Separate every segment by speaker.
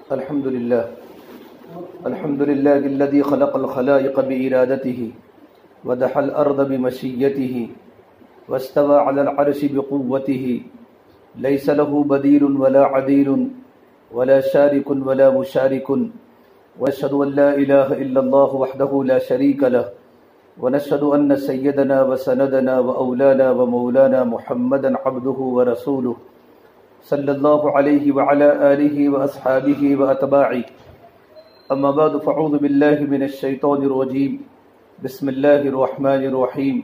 Speaker 1: الحمد لله الذي خلق الخلائق بإرادته ودحى الأرض بمشيته واستوى على العرش بقوته ليس له بديل ولا عديل ولا شارك ولا مشارك ونشهد أن لا إله إلا الله وحده لا شريك له ونشهد أن سيدنا وسندنا وأولانا ومولانا محمدا عبده ورسوله صلى الله عليه وعلى آله وأصحابه وأتباعه أما بعد فأعوذ بالله من الشيطان الرجيم بسم الله الرحمن الرحيم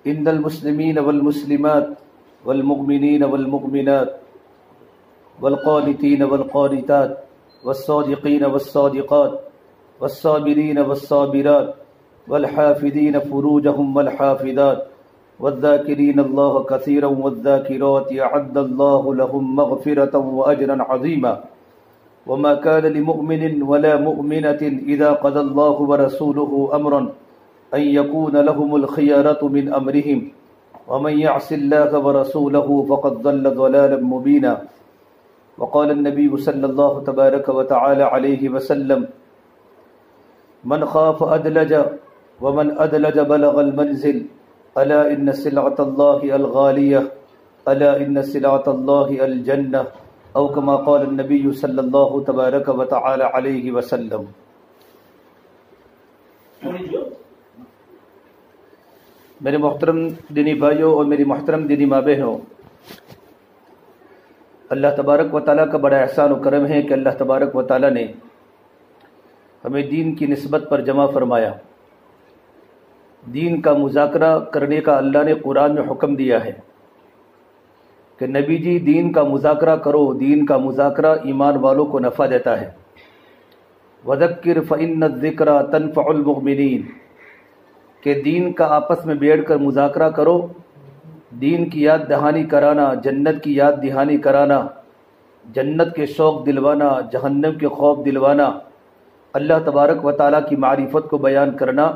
Speaker 1: إن المسلمين والمسلمات والمؤمنين والمؤمنات والقانتين والقانتات والصادقين والصادقات والصابرين والصابرات والحافظين فروجهم والحافظات والذاكرين الله كثيرا والذاكرات أعد الله لهم مغفرة وأجرا عظيما وما كان لمؤمن ولا مؤمنة إذا قضى الله ورسوله أمرا أن يكون لهم الخيارة من أمرهم ومن يعص الله ورسوله فقد ضل ضلالا مبينا وقال النبي صلى الله تبارك وتعالى عليه وسلم من خاف أدلج ومن أدلج بلغ المنزل ألا إن سلعة الله الغالية ألا إن سلعة الله الجنة أو كما قال النبي صلی اللہ تبارک و تعالی علیہ وسلم۔ میرے محترم دینی بھائیوں اور میری محترم دینی ماں بہنوں، اللہ تبارک و تعالیٰ کا بڑا احسان و کرم ہے کہ اللہ تبارک و تعالیٰ نے ہمیں دین کی نسبت پر جمع فرمایا۔ دین کا مذاکرہ کرنے کا اللہ نے قرآن میں حکم دیا ہے کہ نبی جی دین کا مذاکرہ کرو، دین کا مذاکرہ ایمان والوں کو نفع دیتا ہے۔ وَذَكِّرْ فَإِنَّ الذِّكْرَى تَنفَعُ الْمُؤْمِنِينَ، کہ دین کا آپس میں بیٹھ کر مذاکرہ کرو، دین کی یاد دہانی کرانا، جنت کی یاد دہانی کرانا، جنت کے شوق دلوانا، جہنم کے خوف دلوانا، اللہ تبارک و تعالیٰ کی معرفت کو بیان کرنا،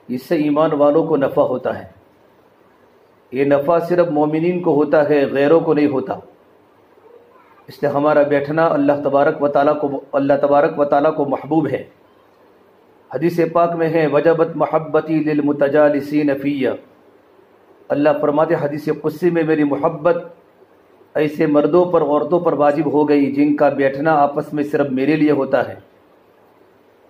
Speaker 1: اس سے ایمان والوں کو نفع ہوتا ہے۔ یہ نفع صرف مومنین کو ہوتا ہے، غیروں کو نہیں ہوتا۔ اس لیے ہمارا بیٹھنا اللہ تبارک و تعالیٰ کو محبوب ہے۔ حدیث پاک میں ہے وجبت محبتی للمتجالسین فیہ، اللہ فرماتے حدیث قدسی میں میری محبت ایسے مردوں پر عورتوں پر واجب ہو گئی جن کا بیٹھنا آپس میں صرف میرے لیے ہوتا ہے۔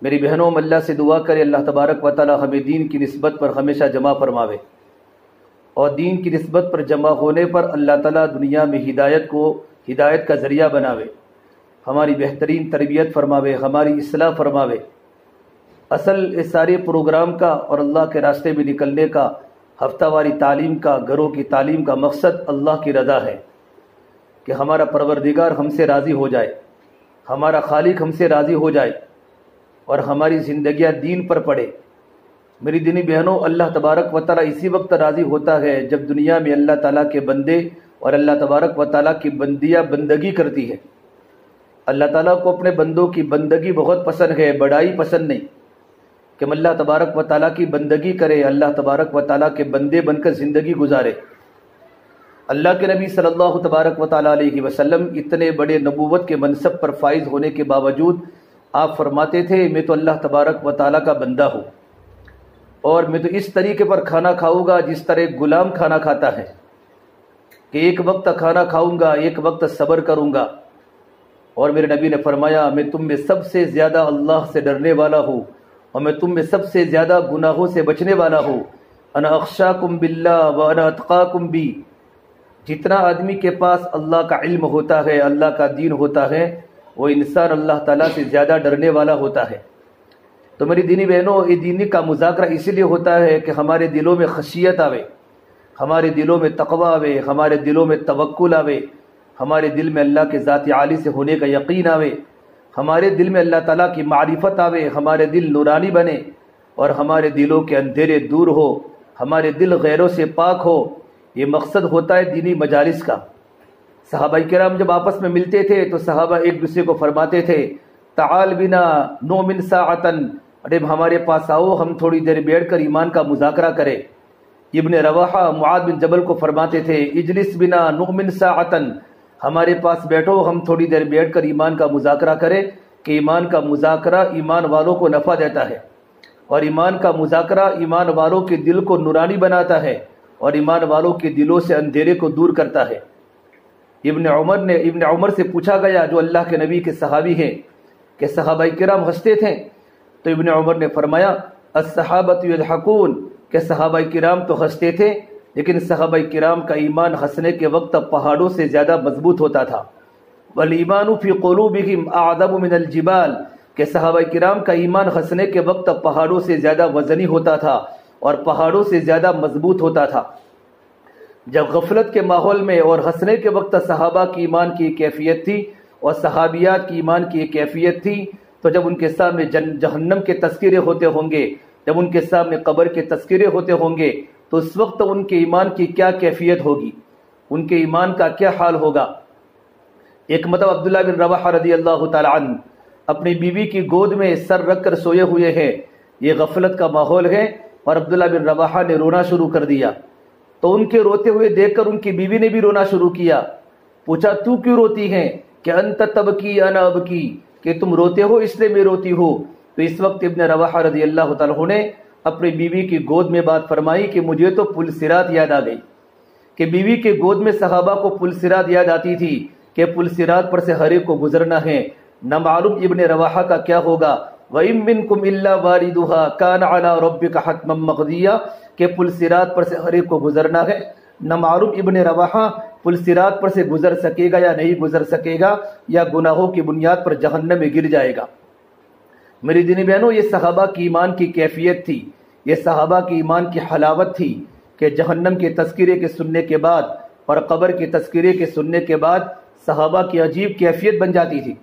Speaker 1: میری بہنوں، اللہ سے دعا کرے اللہ تبارک و تعالیٰ ہمیں دین کی نسبت پر ہمیشہ جمع فرماوے، اور دین کی نسبت پر جمع ہونے پر اللہ تعالیٰ دنیا میں ہدایت کا ذریعہ بناوے، ہماری بہترین تربیت فرماوے، ہماری اصلاح فرماوے۔ اصل اس سارے پروگرام کا اور اللہ کے راستے میں نکلنے کا، ہفتہ واری تعلیم کا، گھروں کی تعلیم کا مقصد اللہ کی رضا ہے کہ ہمارا پروردگار ہم سے راضی ہو جائے، ہمارا خالق ہم سے راضی ہو جائے اور ہماری زندگیاں دین پر پڑے۔ میری دینی بہنوں، اللہ تبارک و تعالیٰ اسی وقت راضی ہوتا ہے جب دنیا میں اللہ تعالیٰ کے بندے اور اللہ تبارک و تعالیٰ کی بندیاں بندگی کرتی ہے۔ اللہ تعالیٰ کو اپنے بندوں کی بندگی بہت پسند ہے، بڑائی پسند نہیں، کہ ہم اللہ تبارک و تعالیٰ کی بندگی کرے، اللہ تبارک و تعالیٰ کے بندے بن کر زندگی گزارے۔ اللہ کے نبی صلی اللہ تبارک و تعالیٰ علیہ وسلم اتنے بڑے نبوت کے منصب پر فائز ہونے کے باوجود آپ فرماتے تھے میں تو اللہ تبارک و تعالیٰ کا بندہ ہوں، اور میں تو اس طریقے پر کھانا کھاؤں گا جس طرح ایک غلام کھانا کھاتا ہے، کہ ایک وقت کھانا کھاؤں گا، ایک وقت صبر کروں گا۔ اور میرے نبی نے فرمایا میں تم میں سب سے زیادہ اللہ سے ڈرنے والا ہوں، اور میں تم میں سب سے زیادہ گناہوں سے بچنے والا ہوں۔ انا اخشاکم باللہ وانا اتقاکم بی، جتنا آدمی کے پاس اللہ کا علم ہوتا ہے، اللہ کا دین ہوتا ہے، وہ انسان اللہ تعالیٰ سے زیادہ ڈرنے والا ہوتا ہے۔ تو میری دینی بہنوں، یہ دینی کا مذاکرہ اسی لیے ہوتا ہے کہ ہمارے دلوں میں خشیت آوے، ہمارے دلوں میں تقوی آوے، ہمارے دلوں میں توکل آوے، ہمارے دل میں اللہ کے ذات عالی سے ہونے کا یقین آوے، ہمارے دل میں اللہ تعالیٰ کی معرفت آوے، ہمارے دل نورانی بنے اور ہمارے دلوں کے اندھیرے دور ہو، ہمارے دل غیروں سے پاک ہو۔ یہ مقصد ہوتا ہے دینی مجالس کا۔ صحابہ کرام جب آپس میں ملتے تھے تو صحابہ ایک دوسرے کو فرماتے تھے تعال بنا نؤمن ساعتن، ارے ہمارے پاس آؤ، ہم تھوڑی دیر بیٹھ کر ایمان کا مذاکرہ کریں۔ ابن رواحہ معاذ بن جبل کو فرماتے تھے اجلس بنا نؤمن ساعتن، ہمارے پاس بیٹھو، ہم تھوڑی دیر بیٹھ کر ایمان کا مذاکرہ کریں، کہ ایمان کا مذاکرہ ایمان والوں کو نفع دیتا ہے، اور ایمان کا مذاکرہ ایمان والوں کے دل کو نورانی بناتا ہے، اور ایمان والوں کے دلوں سے اندھیرے کو دور کرتا ہے۔ ابن عمر سے پوچھا گیا، جو اللہ کے نبی کے صحابی ہیں، کہ صحابہ کرام ہنستے تھے؟ تو ابن عمر نے فرمایا الصحابۃ یضحکون، کہ صحابہ کرام تو ہنستے تھے، لیکن صحابہ کرام کا ایمان ہنسنے کے وقت پہاڑوں سے زیادہ مضبوط ہوتا تھا۔ والایمان فی قلوبہم اعظم من الجبال، کہ صحابہ کرام کا ایمان ہنسنے کے وقت پہاڑوں سے زیادہ وزنی ہوتا تھا اور پہاڑوں سے زیادہ مضبوط ہوتا تھا۔ جب غفلت کے ماحول میں اور ہنسنے کے وقت صحابہ کی ایمان کی کیفیت تھی اور صحابیات کی ایمان کی کیفیت تھی، تو جب ان کے سامنے جہنم کے تذکرے ہوتے ہوں گے، جب ان کے سامنے قبر کے تذکرے ہوتے ہوں گے، تو اس وقت ان کے ایمان کی کیا کیفیت ہوگی، ان کے ایمان کا کیا حال ہوگا۔ ایک مرتبہ عبداللہ بن رواحہ رضی اللہ تعالی عنہ اپنی بیوی کی گود میں سر رکھ کر سوئے ہوئے ہیں، یہ غفلت کا ماحول ہے، اور عبداللہ بن رواحہ نے رونا شروع کر دیا۔ تو ان کے روتے ہوئے دیکھ کر ان کی بیوی نے بھی رونا شروع کیا۔ پوچھا تو کیوں روتی ہیں؟ کہ انت تبکی انا ابکی، کہ تم روتے ہو اس لیے میں روتی ہوں۔ تو اس وقت ابن رواحہ رضی اللہ تعالیٰ عنہ نے اپنی بیوی کی گود میں بات فرمائی کہ مجھے تو پل صراط یاد آ گئی، کہ بیوی کے گود میں صحابہ کو پل صراط یاد آتی تھی، کہ پل صراط پر سے ہر ایک کو گزرنا ہے، نہ معلوم ابن رواحہ کا کیا ہوگا۔ وَإِن مِّنكُمْ إِلَّا وَارِدُهَا كَانَ عَلَى رَبِّكَ حَتْمًا مَّقْضِيًّا، کہ پل صراط پر سے ہر ایک کو گزرنا ہے، نہ معلوم ابن رواحہ پل صراط پر سے گزر سکے گا یا نہیں گزر سکے گا، یا گناہوں کی بنیاد پر جہنم میں گر جائے گا۔ میری دینی بہنوں، یہ صحابہ کی ایمان کی کیفیت تھی، یہ صحابہ کی ایمان کی حلاوت تھی، کہ جہنم کے تذکرے کے سننے کے بعد اور قبر کے تذکرے کے سننے کے بعد صحابہ کی عجیب کیفیت بن جاتی تھی۔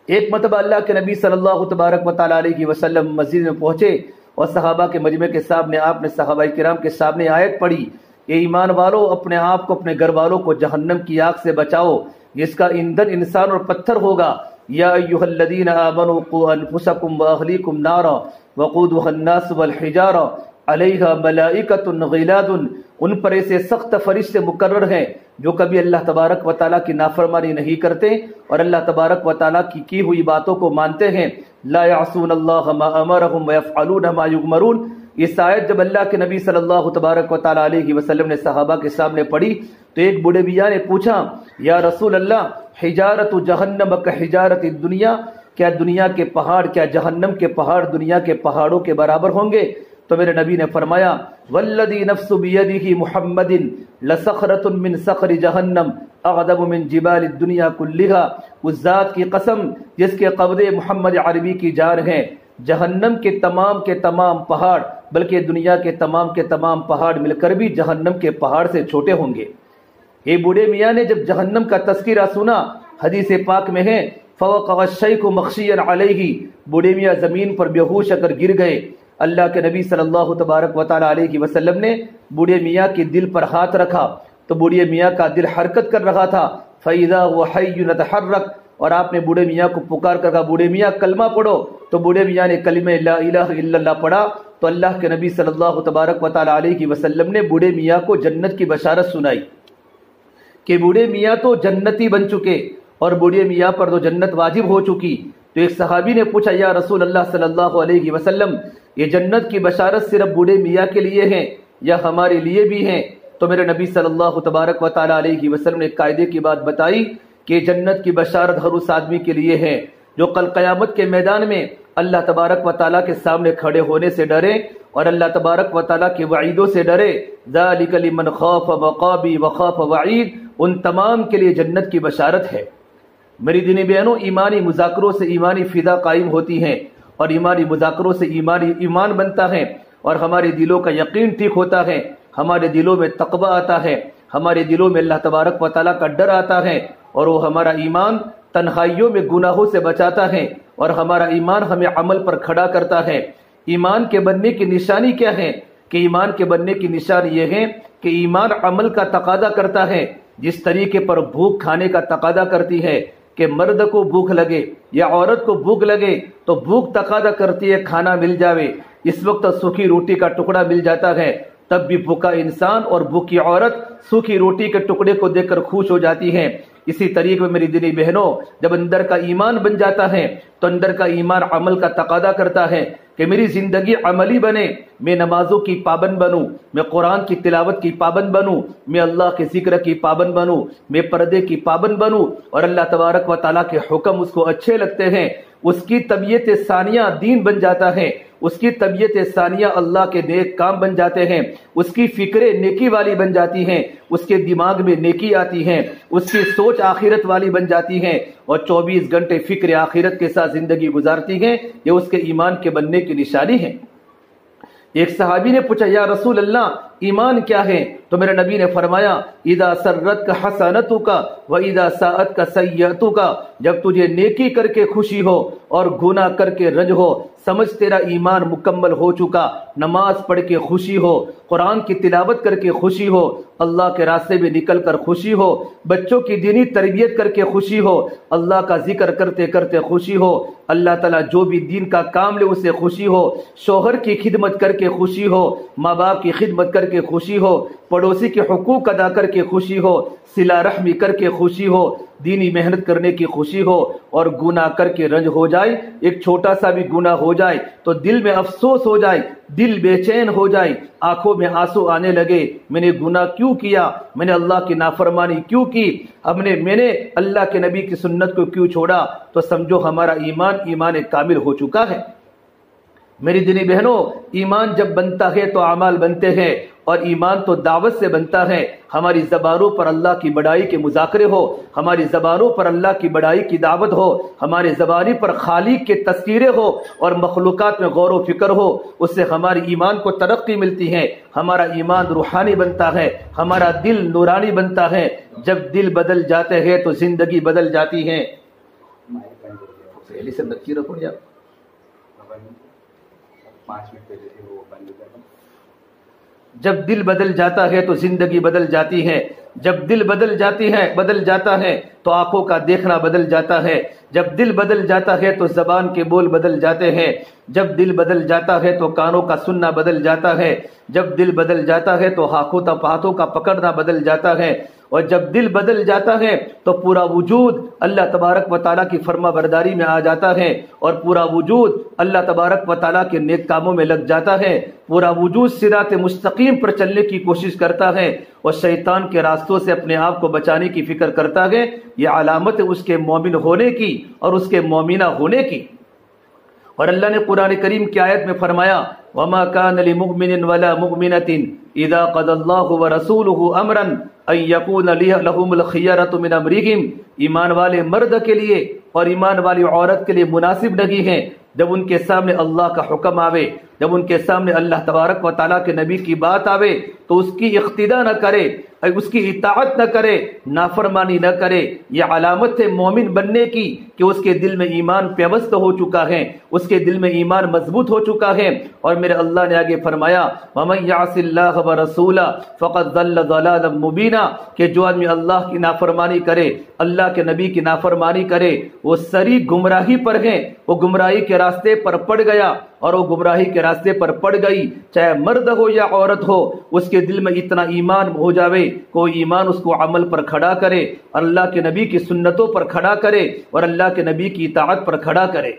Speaker 1: ایک مرتبہ اللہ کے نبی صلی اللہ تبارک و تعالیٰ علیہ وسلم مسجد میں پہنچے اور صحابہ کے مجمع کے سامنے آپ نے صحابہ کرام کے سامنے آیت پڑھی، یہ ایمان والو اپنے آپ کو اپنے گھر والوں کو جہنم کی آگ سے بچاؤ جس کا ایندھن انسان اور پتھر ہوگا۔ یا ایھا الذین آمنوا قوا انفسکم واہلیکم نارا وقودھا الناس والحجارہ علیہا ملائکۃ غلاظ، ان پر ایسے سخت فرشتے مقرر ہیں جو کبھی اللہ تبارک و تعالیٰ کی نافرمانی نہیں کرتے اور اللہ تبارک و تعالیٰ کی ہوئی باتوں کو مانتے ہیں۔ لا یعصون اللہ ما امرہم ویفعلون ما یؤمرون، اس آیت جب اللہ کے نبی صلی اللہ تبارک و تعالیٰ علیہ وسلم نے صحابہ کے سامنے پڑھی تو ایک بوڑھے میاں نے پوچھا، یا رسول اللہ حجارت جہنم کحجارت الدنیا، کیا دنیا کے پہاڑ، کیا جہنم کے پہاڑ دنیا کے پہاڑوں کے برابر ہوں گے؟ تو میرے نبی نے فرمایا، والذی نفس بیدہ محمد لصخرۃ من صخر جہنم اعظم من جبال الدنیا کلھا، اس ذات کی قسم جس کے قبضے محمد عربی کی جان ہے، جہنم کے تمام پہاڑ بلکہ دنیا کے تمام پہاڑ مل کر بھی جہنم کے پہاڑ سے چھوٹے ہوں گے۔ یہ بوڑھے میاں نے جب جہنم کا تذکرہ سنا، حدیث پاک میں ہے فوقع الشیخ مغشیا علیہ، بوڑھے میاں زمین پر بے ہوش کر گر گئے۔ اللہ کے نبی صلی اللہ تبارک و تعالیٰ علیہ وسلم نے بوڑھے میاں کے دل پر ہاتھ رکھا تو بوڑھے میاں کا دل حرکت کر رہا تھا، فَإِذَا هُوَ حَيٌّ يَتَحَرَّكُ، اور آپ نے بوڑھے میاں کو پکار کر کہا، بوڑھے میاں کلمہ پڑھو، تو بوڑھے میاں نے کلمہ لا الہ الا اللہ پڑھا تو اللہ کے نبی صلی اللہ تبارک و تعالیٰ علیہ وسلم نے بوڑھے میاں کو جنت کی بشارت سنائی کہ بوڑھے میاں تو جنتی بن چکے اور بوڑھے میاں پر تو جنت واجب ہو چکی۔ تو ایک صحابی نے پوچھا، یا رسول اللہ صلی اللہ علیہ وسلم، یہ جنت کی بشارت صرف بوڑھے میاں کے لیے ہے یا ہمارے لیے بھی ہیں؟ تو میرے نبی صلی اللہ تبارک و تعالیٰ علیہ وسلم نے قاعدے کی بات بتائی کہ جنت کی بشارت ہر اس آدمی کے لیے ہے جو کل قیامت کے میدان میں اللہ تبارک و تعالیٰ کے سامنے کھڑے ہونے سے ڈرے اور اللہ تبارک و تعالیٰ کے وعیدوں سے ڈرے۔ ذالک لمن خاف مقامی وخاف وعید، ان تمام کے لیے جنت کی بشارت ہے۔ میری دینی بہنوں، ایمانی مذاکروں سے ایمانی فضا قائم ہوتی ہیں اور ایمانی مذاکروں سے ایمان بنتا ہے اور ہمارے دلوں کا یقین ٹھیک ہوتا ہے، ہمارے دلوں میں تقوی آتا ہے، ہمارے دلوں میں اللہ تبارک و تعالیٰ کا ڈر آتا ہے، اور وہ ہمارا ایمان تنہائیوں میں گناہوں سے بچاتا ہے اور ہمارا ایمان ہمیں عمل پر کھڑا کرتا ہے۔ ایمان کے بننے کی نشانی کیا ہے؟ کہ ایمان کے بننے کی نشانی یہ ہے کہ ایمان عمل کا تقاضا کرتا ہے، جس طریقے پر بھوک کھانے کا تقاضا کرتی ہے کہ مرد کو بھوک لگے یا عورت کو بھوک لگے تو بھوک تقاضا کرتی ہے کھانا مل جاوے۔ اس وقت سوکھی روٹی کا ٹکڑا مل جاتا ہے، تب بھی بھوکا انسان اور بھوکی عورت سوکھی روٹی کے ٹکڑے کو دیکھ کر خوش ہو جاتی ہے اسی طریقے میں میری دینی بہنوں، جب اندر کا ایمان بن جاتا ہے تو اندر کا ایمان عمل کا تقاضا کرتا ہے کہ میری زندگی عملی بنے، میں نمازوں کی پابند بنوں، میں قرآن کی تلاوت کی پابند بنوں، میں اللہ کے ذکر کی پابند بنوں، میں پردے کی پابند بنوں، اور اللہ تبارک و تعالیٰ کے حکم اس کو اچھے لگتے ہیں، اس کی طبیعت ثانیہ دین بن جاتا ہے، اس کی طبیعت ثانیہ اللہ کے نیک کام بن جاتے ہیں، اس کی فکریں نیکی والی بن جاتی ہیں، اس کے دماغ میں نیکی آتی ہے، اس کی سوچ آخرت والی بن جاتی ہے، اور 24 گھنٹے فکر آخرت کے ساتھ زندگی گزارتی ہیں۔ یہ اس کے ایمان کے بننے کی نشانی ہے۔ ایک صحابی نے پوچھا، یا رسول اللہ ایمان کیا ہے؟ تو میرے نبی نے فرمایا، اذا سرتک حسنتک واذا ساءتک سیئتک، جب تجھے نیکی کر کے خوشی ہو اور گناہ کر کے رنج ہو، سمجھ تیرا ایمان مکمل ہو چکا۔ نماز پڑھ کے خوشی ہو، قرآن کی تلاوت کر کے خوشی ہو، اللہ کے راستے میں نکل کر خوشی ہو، بچوں کی دینی تربیت کر کے خوشی ہو، اللہ کا ذکر کرتے کرتے خوشی ہو، اللہ تعالیٰ جو بھی دین کا کام لے اسے خوشی ہو، شوہر کی خدمت کر کے خوشی ہو، ماں باپ کی خدمت کر کے خوشی ہو، پڑوسی کے حقوق ادا کر کے خوشی ہو، صلہ رحمی کر کے خوشی ہو، دینی محنت کرنے کی خوشی ہو، اور گناہ کر کے رنج ہو جائے، ایک چھوٹا سا بھی گناہ ہو جائے تو دل میں افسوس ہو جائے، دل بے چین ہو جائے، آنکھوں میں آنسو آنے لگے، میں نے گناہ کیوں کیا، میں نے اللہ کی نافرمانی کیوں کی، میں نے اللہ کے نبی کی سنت کو کیوں چھوڑا، تو سمجھو ہمارا ایمان کامل ہو چکا ہے۔ میری دینی بہنوں، ایمان جب بنتا ہے تو اعمال بنتے ہیں، اور ایمان تو دعوت سے بنتا ہے۔ ہماری زبانوں پر اللہ کی بڑائی کے مذاکرے ہو، ہماری زبانوں پر اللہ کی بڑائی کی دعوت ہو، ہماری زبانی پر خالق کے تذکیرے ہو، اور مخلوقات میں غور و فکر ہو، اس سے ہماری ایمان کو ترقی ملتی ہے، ہمارا ایمان روحانی بنتا ہے، ہمارا دل نورانی بنتا ہے۔ جب دل بدل جاتے ہیں تو زندگی بدل جاتی ہے۔ پہلے سے نکی رکھو یا 5 منٹ پہلے سے وہ بند کر دو۔ جب دل بدل جاتا ہے تو زندگی بدل جاتی ہے، جب دل بدل جاتا ہے تو آنکھوں کا دیکھنا بدل جاتا ہے، جب دل بدل جاتا ہے تو زبان کے بول بدل جاتے ہیں، جب دل بدل جاتا ہے تو کانوں کا سننا بدل جاتا ہے، جب دل بدل جاتا ہے تو ہاتھوں کا پکڑنا بدل جاتا ہے، اور جب دل بدل جاتا ہے تو پورا وجود اللہ تبارک و تعالیٰ کی فرما برداری میں آ جاتا ہے، اور پورا وجود اللہ تبارک و تعالیٰ کے نیک کاموں میں لگ جاتا ہے، پورا وجود صراط مستقیم پر چلنے کی کوشش کرتا ہے، اور شیطان کے راستوں سے اپنے آپ کو بچانے کی فکر کرتا ہے۔ یہ علامت ہے اس کے مومن ہونے کی اور اس کے مومنہ ہونے کی۔ اور اللہ نے قرآن کریم کی آیت میں فرمایا، وَمَا كَانَ لِمُؤْمِنٍ وَلَا مُؤْمِنَةٍ إِذَا قَضَى اللَّهُ وَرَسُولُهُ أَمْرًا أَن يَكُونَ لَهُمُ الْخِيَرَةُ مِنْ أَمْرِهِمْ، ایمان والے مرد کے لیے اور ایمان والی عورت کے لیے مناسب نہیں ہے جب ان کے سامنے اللہ کا حکم آوے، جب ان کے سامنے اللہ تبارک و تعالیٰ کے نبی کی بات آوے تو اس کی اقتداء نہ کرے، اس کی اطاعت نہ کرے، نافرمانی نہ کرے۔ یہ علامت ہے مومن بننے کی کہ اس کے دل میں ایمان پیوست ہو چکا ہے، اس کے دل میں ایمان مضبوط ہو چکا ہے۔ اور میرے اللہ نے آگے فرمایا، وَمَن يَعْصِ اللَّهَ وَرَسُولَهُ فَقَدْ ضَلَّ ضَلَالًا مُبِينًا، کہ جو آدمی اللہ کی نافرمانی کرے، اللہ کے نبی کی نافرمانی کرے، وہ سری گمراہی پر ہے، وہ گمراہی کے راستے پر پڑ گیا، اور وہ گمراہی کے راستے پر پڑ گئی، چاہے مرد ہو یا عورت ہو۔ اس کے دل میں اتنا ایمان ہو جاوے، کوئی ایمان اس کو عمل پر کھڑا کرے، اللہ کے نبی کی سنتوں پر کھڑا کرے، اور اللہ کے نبی کی اطاعت پر کھڑا کرے۔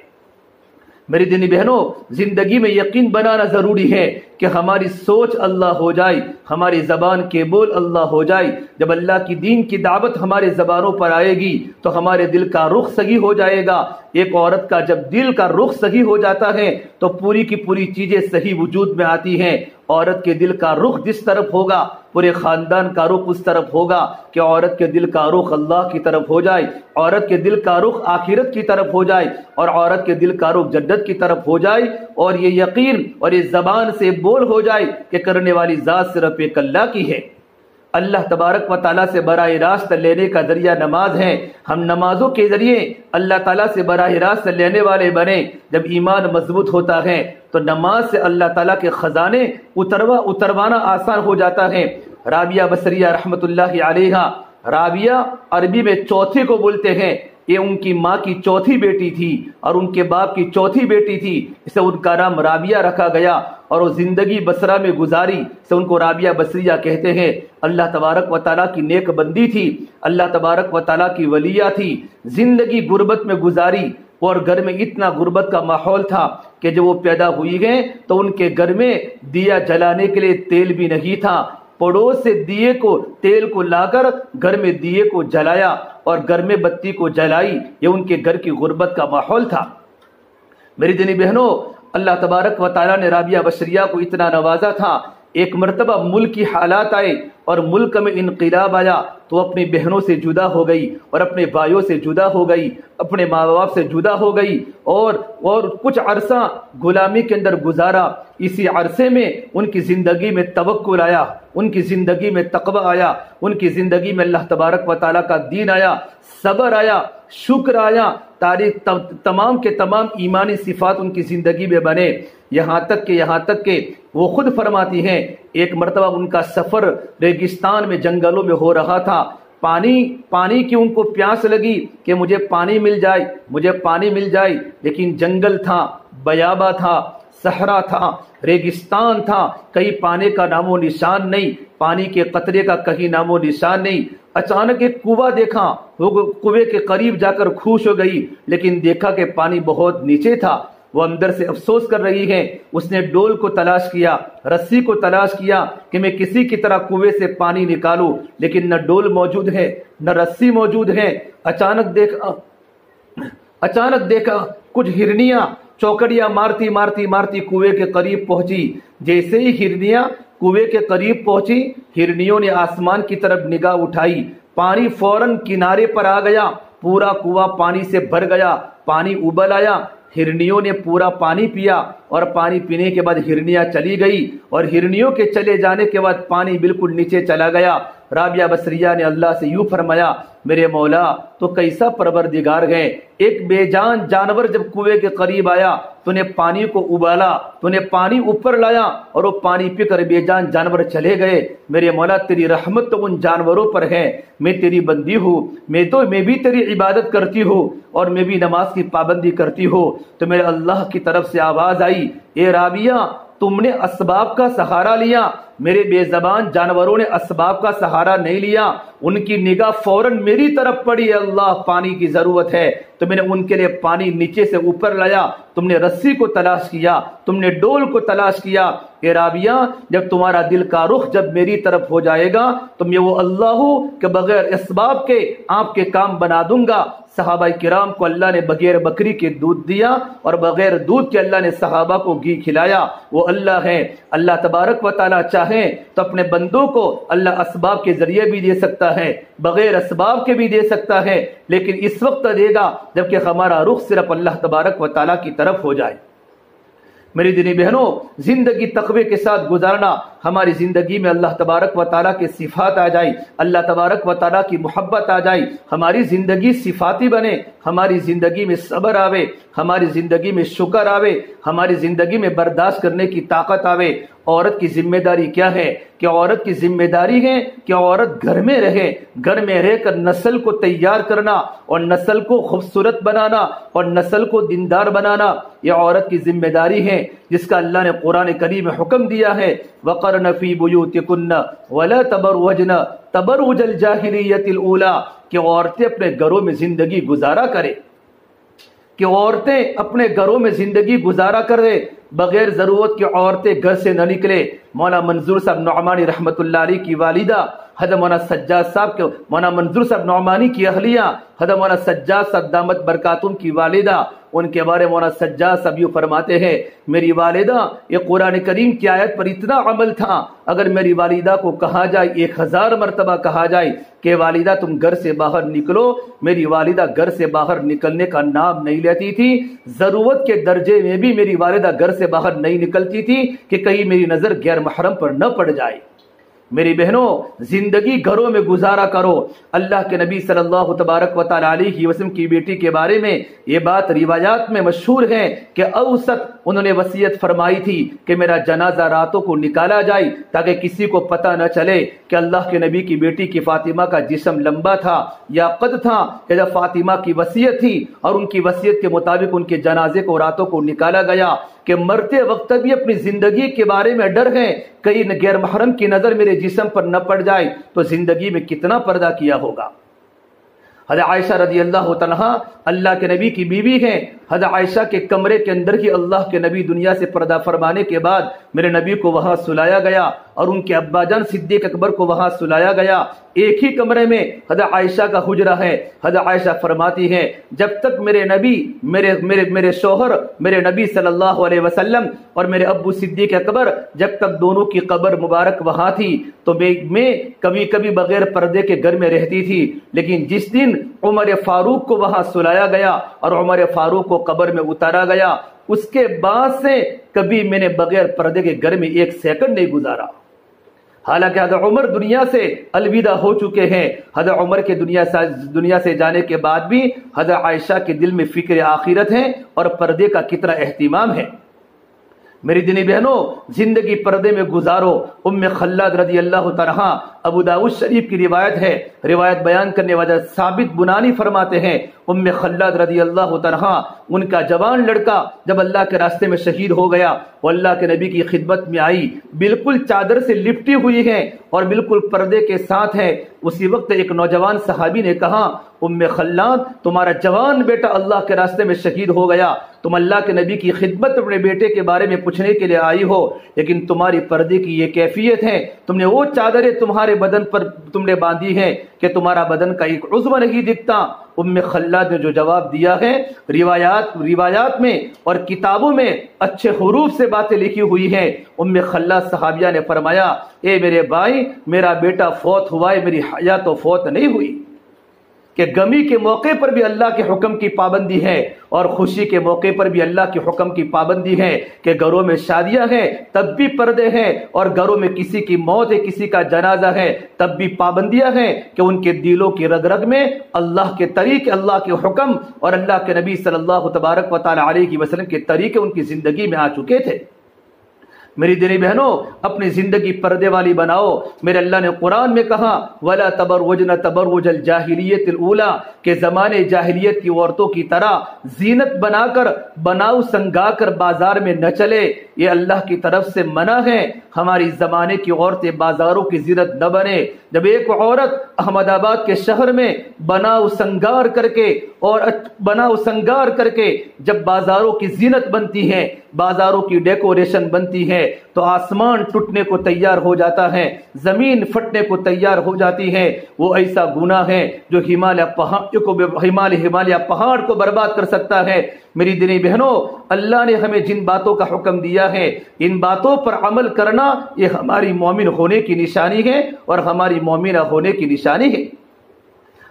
Speaker 1: میری دینی بہنوں، زندگی میں یقین بنانا ضروری ہے کہ ہماری سوچ اللہ ہو جائے، ہماری زبان کے بول اللہ ہو جائے۔ جب اللہ کی دین کی دعوت ہمارے زبانوں پر آئے گی تو ہمارے دل کا رخ صحیح ہو جائے گا۔ ایک عورت کا جب دل کا رخ صحیح ہو جاتا ہے تو پوری کی پوری چیزیں صحیح وجود میں آتی ہیں۔ عورت کے دل کا رخ جس طرف ہوگا پورے خاندان کا رخ اس طرف ہوگا، کہ عورت کے دل کا رخ اللہ کی طرف ہو جائے، عورت کے دل کا رخ آخرت کی طرف ہو جائے، اور عورت کے دل کا رخ جنت کی طرف ہو جائے، اور یہ یقین اور یہ زبان سے بول ہو جائے کہ کرنے والی ذات صرف ایک اللہ کی ہے۔ اللہ تبارک و تعالیٰ سے براہ راست لینے کا ذریعہ نماز ہے۔ ہم نمازوں کے ذریعے اللہ تعالیٰ سے براہ راست لینے والے بنے۔ جب ایمان مضبوط ہوتا ہے تو نماز سے اللہ تعالیٰ کے خزانے اتروانا آسان ہو جاتا ہے۔ رابعہ بصریہ رحمت اللہ علیہا، رابعہ عربی میں چوتھے کو بولتے ہیں، یہ ان کی ماں کی چوتھی بیٹی تھی اور ان کے باپ کی چوتھی بیٹی تھی، اسے ان کا نام رابعہ رکھا گیا اور وہ زندگی بصرہ میں گزاری، سے ان کو رابعہ بصریہ کہتے ہیں۔ اللہ تبارک و تعالیٰ کی نیک بندی تھی، اللہ تبارک و تعالیٰ کی ولیہ تھی، زندگی غربت میں گزاری اور گھر میں اتنا غربت کا ماحول تھا کہ جب وہ پیدا ہوئی گئے تو ان کے گھر میں دیا جلانے کے لیے تیل بھی نہیں تھا، پڑوس سے دیے کو تیل کو لا کر گھر میں دیے کو جلایا اور گھر میں بتی کو جلائی، یہ ان کے گھر کی غربت کا ماحول تھا۔ میری دینی بہنوں، اللہ تبارک و تعالیٰ نے رابعہ بصریہ کو اتنا نوازا تھا، ایک مرتبہ ملک کی حالات آئے اور ملک میں انقلاب آیا تو اپنی بہنوں سے جدا ہو گئی اور اپنے بھائیوں سے جدا ہو گئی، اپنے ماں باپ سے جدا ہو گئی اور کچھ عرصہ غلامی کے اندر گزارا۔ اسی عرصے میں ان کی زندگی میں توکل آیا، ان کی زندگی میں تقوی آیا، ان کی زندگی میں اللہ تبارک و تعالیٰ کا دین آیا، صبر آیا، شکر آیا، تمام کے تمام ایمانی صفات ان کی زندگی میں بنے، یہاں تک کہ وہ خود فرماتی ہیں ایک مرتبہ ان کا سفر ریگستان میں جنگلوں میں ہو رہا تھا، پانی کی ان کو پیاس لگی کہ مجھے پانی مل جائے، لیکن جنگل تھا، بیابہ تھا، صحرا تھا، ریگستان تھا، کہیں پانی کا نام و نشان نہیں، پانی کے قطرے کا کہیں نام و نشان نہیں۔ اچانک ایک کنواں دیکھا، وہ کنویں کے قریب جا کر خوش ہو گئی، لیکن دیکھا کہ پانی بہت نیچے تھا، وہ اندر سے افسوس کر رہی ہے۔ اس نے ڈول کو تلاش کیا، رسی کو تلاش کیا کہ میں کسی کی طرح کنویں سے پانی نکالوں، لیکن نہ ڈول موجود ہے نہ رسی موجود ہے۔ اچانک دیکھا کچھ ہرنیاں چوکڑیاں مارتی کنویں کے قریب پہنچی۔ جیسے ہی ہرنیاں کنویں کے قریب پہنچی، ہرنیوں نے آسمان کی طرف نگاہ اٹھائی، پانی فوراً کنارے پر آ گیا، پورا کنواں پانی سے بھر گیا، پانی ابل آیا، ہرنیوں نے پورا پانی پیا اور پانی پینے کے بعد ہرنیاں چلی گئی اور ہرنیوں کے چلے جانے کے بعد پانی بالکل نیچے چلا گیا۔ رابعہ بصریہ نے اللہ سے یوں فرمایا، میرے مولا تو کیسا پروردگار ہے، ایک بے جان جانور جب کنویں کے قریب آیا تو نے پانی کو ابالا، تو نے پانی اوپر لایا اور وہ پانی پی کر بے جان جانور چلے گئے۔ میرے مولا تیری رحمت تو ان جانوروں پر ہے، میں تیری بندی ہوں، میں بھی تیری عبادت کرتی ہوں اور میں بھی نماز کی پابندی کرتی ہوں۔ تو میرے اللہ کی طرف سے آواز آئی، اے رابعہ تم نے اسباب کا سہارا لیا، میرے بے زبان جانوروں نے اسباب کا سہارا نہیں لیا، ان کی نگاہ فوراً میری طرف پڑی، اللہ پانی کی ضرورت ہے، تو میں نے ان کے لیے پانی نیچے سے اوپر لایا، تم نے رسی کو تلاش کیا، تم نے ڈول کو تلاش کیا۔ اے رابعہ جب تمہارا دل کا رخ جب میری طرف ہو جائے گا تو میں وہ اللہ ہوں کہ بغیر اسباب کے آپ کے کام بنا دوں گا۔ صحابہ کرام کو اللہ نے بغیر بکری کے دودھ دیا اور بغیر دودھ کے اللہ نے صحابہ کو گھی کھلایا، وہ اللہ ہے۔ اللہ تبارک و تعالیٰ چاہیں تو اپنے بندوں کو اللہ اسباب کے ذریعے بھی دے سکتا ہے، بغیر اسباب کے بھی دے سکتا ہے، لیکن اس وقت دے گا جبکہ ہمارا رخ صرف اللہ تبارک و تعالیٰ کی طرف ہو جائے۔ میری دینی بہنوں، زندگی تقوی کے ساتھ گزارنا، ہماری زندگی میں اللہ تبارک و تعالیٰ کے صفات آ جائے، اللہ تبارک و تعالیٰ کی محبت آ جائے، ہماری زندگی صفاتی بنے، ہماری زندگی میں صبر آوے، ہماری زندگی میں شکر آوے، ہماری زندگی میں برداشت کرنے کی طاقت آوے۔ عورت کی ذمہ داری کیا ہے کہ عورت کی ذمہ داری ہے کہ عورت گھر میں رہ کر نسل کو تیار کرنا اور نسل کو خوبصورت بنانا اور نسل کو دیندار بنانا، یہ عورت کی ذمہ داری ہے جس کا اللہ نے قرآن کریم میں حکم دیا ہے، وَقَرْنَ فِي بُيُوتِكُنَّ وَلَا تَبَرُّجْنَ تَبَرُّجَ الْجَاهِلِيَّةِ الْأُولَىٰ، کہ عورتیں اپنے گھروں میں زندگی گزارا کریں، کہ عورتیں اپنے گھروں میں زندگی گزارا کریں، بغیر ضرورت کی عورتیں گھر سے نہ نکلے۔ مولانا منظور صاحب نعمانی رحمۃ اللہ علیہ کی والدہ حضرت مولانا سجاد صاحب کے، مولانا منظور صاحب نعمانی کی اہلیہ حضرت مولانا سجاد صاحب دامت برکاتہم کی والدہ، ان کے بارے مولانا سجاد صاحب یوں فرماتے ہیں، میری والدہ یہ قرآن کریم کی آیت پر اتنا عمل تھا، اگر میری والدہ کو کہا جائے 1000 مرتبہ کہا جائے کہ والدہ تم گھر سے باہر نکلو، میری والدہ گھر سے باہر نکلنے کا نام نہیں لیتی تھی، ضرورت کے درجے میں بھی میری والدہ گھر سے باہر نہیں نکلتی تھی کہ کہیں میری نظر غیر محرم پر نہ پڑ جائے۔ میری بہنوں زندگی گھروں میں گزارا کرو. اللہ کے نبی صلی اللہ تبارک و تعالی علیہ وسلم کی بیٹی کے بارے میں یہ بات روایات میں مشہور ہے کہ اوسط انہوں نے وصیت فرمائی تھی کہ میرا جنازہ راتوں کو نکالا جائے تاکہ کسی کو پتہ نہ چلے کہ اللہ کے نبی کی بیٹی کی فاطمہ کا جسم لمبا تھا یا قد تھا. کہ جب فاطمہ کی وصیت تھی اور ان کی وصیت کے مطابق ان کے جنازے کو راتوں کو نکالا گیا کہ مرتے وقت بھی اپنی زندگی کے بارے میں ڈر گئے کہیں غیر محرم کی نظر میرے جسم پر نہ پڑ جائے تو زندگی میں کتنا پردہ کیا ہوگا. حضرت عائشہ رضی اللہ عنہا اللہ کے نبی کی بیوی ہیں. حضرت عائشہ کے کمرے کے اندر ہی اللہ کے نبی دنیا سے پردہ فرمانے کے بعد میرے نبی کو وہاں سلایا گیا اور ان کے ابا جان صدیق اکبر کو وہاں سلایا گیا. ایک ہی کمرے میں حضرت عائشہ کا حجرہ ہے. حضرت عائشہ فرماتی ہیں جب تک میرے نبی میرے شوہر میرے نبی صلی اللہ علیہ وسلم اور میرے ابو صدیق اکبر جب تک دونوں کی قبر مبارک وہاں تھی تو میں کبھی کبھی بغیر پردے کے گھر میں رہتی تھی. لیکن جس دن عمر فاروق کو وہاں سلایا گیا اور عمر فاروق کو قبر میں اتارا گیا اس کے بعد سے کبھی میں نے بغیر پردے کے گھر میں ایک سیکنڈ نہیں گزارا. حالانکہ حضرت عمر دنیا سے الوداع ہو چکے ہیں. حضرت عمر کے دنیا سے جانے کے بعد بھی حضرت عائشہ کے دل میں فکر آخرت ہے اور پردے کا کتنا اہتمام ہے. میری دینی بہنوں زندگی پردے میں گزارو. ام خلاد رضی اللہ تعالیٰ ابو داؤد شریف کی روایت ہے. روایت بیان کرنے والا ثابت بنانی فرماتے ہیں ام خلاد رضی اللہ تعالیٰ ان کا جوان لڑکا جب اللہ کے راستے میں شہید ہو گیا وہ اللہ کے نبی کی خدمت میں آئی بالکل چادر سے لپٹی ہوئی ہے اور بالکل پردے کے ساتھ ہے. اسی وقت ایک نوجوان صحابی نے کہا ام خلاد تمہارا جوان بیٹا اللہ کے راستے میں شہید ہو گیا تم اللہ کے نبی کی خدمت اپنے بیٹے کے بارے میں پوچھنے کے لیے آئی ہو لیکن تمہاری پردے کی یہ کیفیت ہے تم نے وہ چادریں تمہارے بدن پر تم نے باندھی ہیں کہ تمہارا بدن کا ایک عضو نہیں دکھتا. ام خلاد نے جو جواب دیا ہے روایات میں اور کتابوں میں اچھے حروف سے باتیں لکھی ہوئی ہیں. ام خلاد صحابیہ نے فرمایا اے میرے بھائی میرا بیٹا فوت ہوا ہے میری حیا تو فوت نہیں ہوئی. کہ غمی کے موقع پر بھی اللہ کے حکم کی پابندی ہے اور خوشی کے موقع پر بھی اللہ کے حکم کی پابندی ہے. کہ گھروں میں شادیاں ہیں تب بھی پردے ہیں اور گھروں میں کسی کی موت ہے کسی کا جنازہ ہے تب بھی پابندیاں ہیں کہ ان کے دلوں کی رگ رگ میں اللہ کے طریقے اللہ کے حکم اور اللہ کے نبی صلی اللہ تبارک و تعالی علیہ وسلم کے طریقے ان کی زندگی میں آ چکے تھے. میری دینی بہنوں اپنی زندگی پردے والی بناؤ. میرے اللہ نے قرآن میں کہا وَلَا تَبَرُّجْنَ تَبَرُّجَ الْجَاهِلِيَّةِ الْأُولَىٰ کہ زمانے جاہلیت کی عورتوں کی طرح زینت بنا کر بناؤ سنگا کر بازار میں نہ چلے. یہ اللہ کی طرف سے منع ہے. ہماری زمانے کی عورتیں بازاروں کی زینت نہ بنے. جب ایک عورت احمد آباد کے شہر میں بناؤ سنگار کر کے جب بازاروں کی زینت بنتی ہے بازاروں کی ڈیکوریشن بنتی ہے تو آسمان ٹوٹنے کو تیار ہو جاتا ہے زمین پھٹنے کو تیار ہو جاتی ہے. وہ ایسا گناہ ہے جو ہمالیہ پہاڑ کو برباد کر سکتا ہے. میری دینی بہنوں اللہ نے ہمیں جن باتوں کا حکم دیا ہے ان باتوں پر عمل کرنا یہ ہماری مومن ہونے کی نشانی ہے اور ہماری مومنہ ہونے کی نشانی ہے.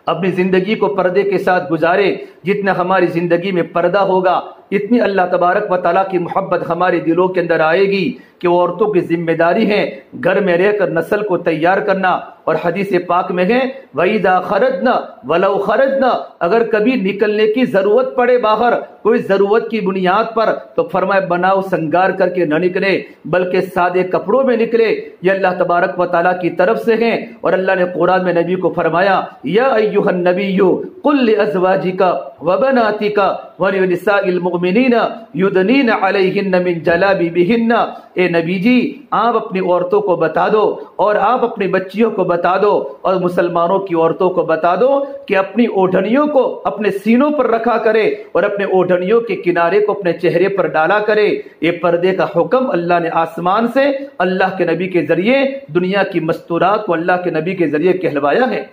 Speaker 1: اپنی زندگی کو پردے کے ساتھ گزارے. جتنا ہماری زندگی میں پردہ ہوگا اتنی اللہ تبارک و تعالیٰ کی محبت ہمارے دلوں کے اندر آئے گی. کہ عورتوں کی ذمہ داری ہے گھر میں رہ کر نسل کو تیار کرنا. اور حدیث پاک میں ہے وَإِذَا خَرَجْنَا وَلَوْ خَرَجْنَا اگر کبھی نکلنے کی ضرورت پڑے باہر کوئی ضرورت کی بنیاد پر تو فرمائے بناؤ سنگار کر کے نہ نکلے بلکہ سادے کپڑوں میں نکلے. یہ اللہ تبارک و تعالیٰ کی طرف سے ہیں. اور اللہ نے قرآن میں نبی کو فرمایا یا ایھا النبی قل لازواجک وبناتک ولنساء المؤمنین یدنین علیہن من جلابیبہن. اے نبی جی آپ اپنی عورتوں کو بتا دو اور آپ اپنی بچیوں کو بتا دو اور مسلمانوں کی عورتوں کو بتا دو کہ اپنی اوڑھنیوں کو اپنے سینوں پر رکھا کرے اور اپنے اوڑھنیوں کے کنارے کو اپنے چہرے پر ڈالا کرے. یہ پردے کا حکم اللہ نے آسمان سے اللہ کے نبی کے ذریعے دنیا کی مستورات کو اللہ کے نبی کے ذریعے کہلوایا ہے.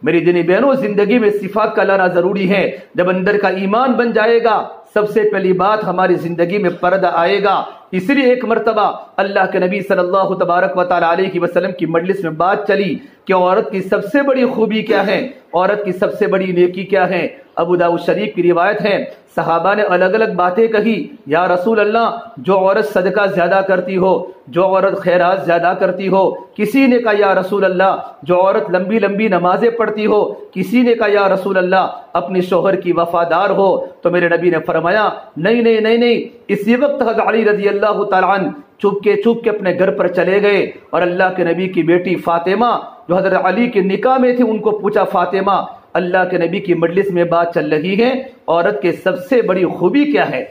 Speaker 1: میری دینی بہنوں زندگی میں صفات کا لانا ضروری ہے. جب اندر کا ایمان بن جائے گا سب سے پہلی بات ہماری زندگی میں پردہ آئے گا. اس لیے ایک مرتبہ اللہ کے نبی صلی اللہ تبارک و تعالی علیہ وسلم کی مجلس میں بات چلی کہ عورت کی سب سے بڑی خوبی کیا ہے، عورت کی سب سے بڑی نیکی کیا ہے۔ ابو داؤد شریف کی روایت ہے، صحابہ نے الگ الگ باتیں کہی، یا رسول اللہ جو عورت صدقہ زیادہ کرتی ہو، جو عورت خیرات زیادہ کرتی ہو۔ کسی نے کہا یا رسول اللہ جو عورت لمبی لمبی نمازیں پڑھتی ہو۔ کسی نے کہا یا رسول اللہ اپنے شوہر کی وفادار ہو۔ تو میرے نبی نے فرمایا نہیں نہیں نہیں نہیں۔ اسی وقت حضرت علی رضی اللہ تعالیٰ عنہ چپ کے اپنے گھر پر چلے گئے اور اللہ کے نبی کی بیٹی فاطمہ جو حضرت علی کے نکاح میں تھی ان کو پوچھا، فاطمہ اللہ کے نبی کی مجلس میں بات چل رہی ہے، عورت کے سب سے بڑی خوبی کیا ہے؟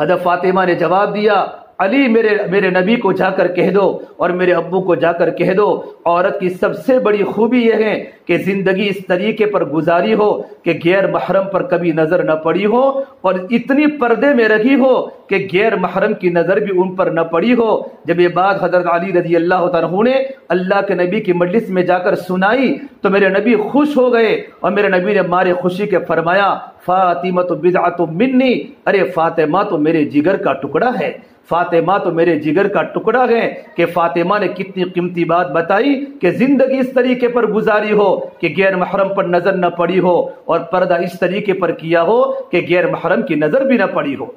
Speaker 1: حضرت فاطمہ نے جواب دیا، علی میرے نبی کو جا کر کہہ دو اور میرے ابو کو جا کر کہہ دو، عورت کی سب سے بڑی خوبی یہ ہے کہ زندگی اس طریقے پر گزاری ہو کہ غیر محرم پر کبھی نظر نہ پڑی ہو، اور اتنی پردے میں رہی ہو کہ غیر محرم کی نظر بھی ان پر نہ پڑی ہو۔ جب یہ بات حضرت علی رضی اللہ تعالیٰ نے اللہ کے نبی کی مجلس میں جا کر سنائی تو میرے نبی خوش ہو گئے، اور میرے نبی نے مارے خوشی کے فرمایا، فاطمہ تو بدعۃ منی، ارے فاطمہ تو میرے جگر کا ٹکڑا ہے، فاطمہ تو میرے جگر کا ٹکڑا ہے۔ کہ فاطمہ نے کتنی قیمتی بات بتائی کہ زندگی اس طریقے پر گزاری ہو کہ غیر محرم پر نظر نہ پڑی ہو، اور پردہ اس طریقے پر کیا ہو کہ غیر محرم کی نظر بھی نہ پڑی ہو۔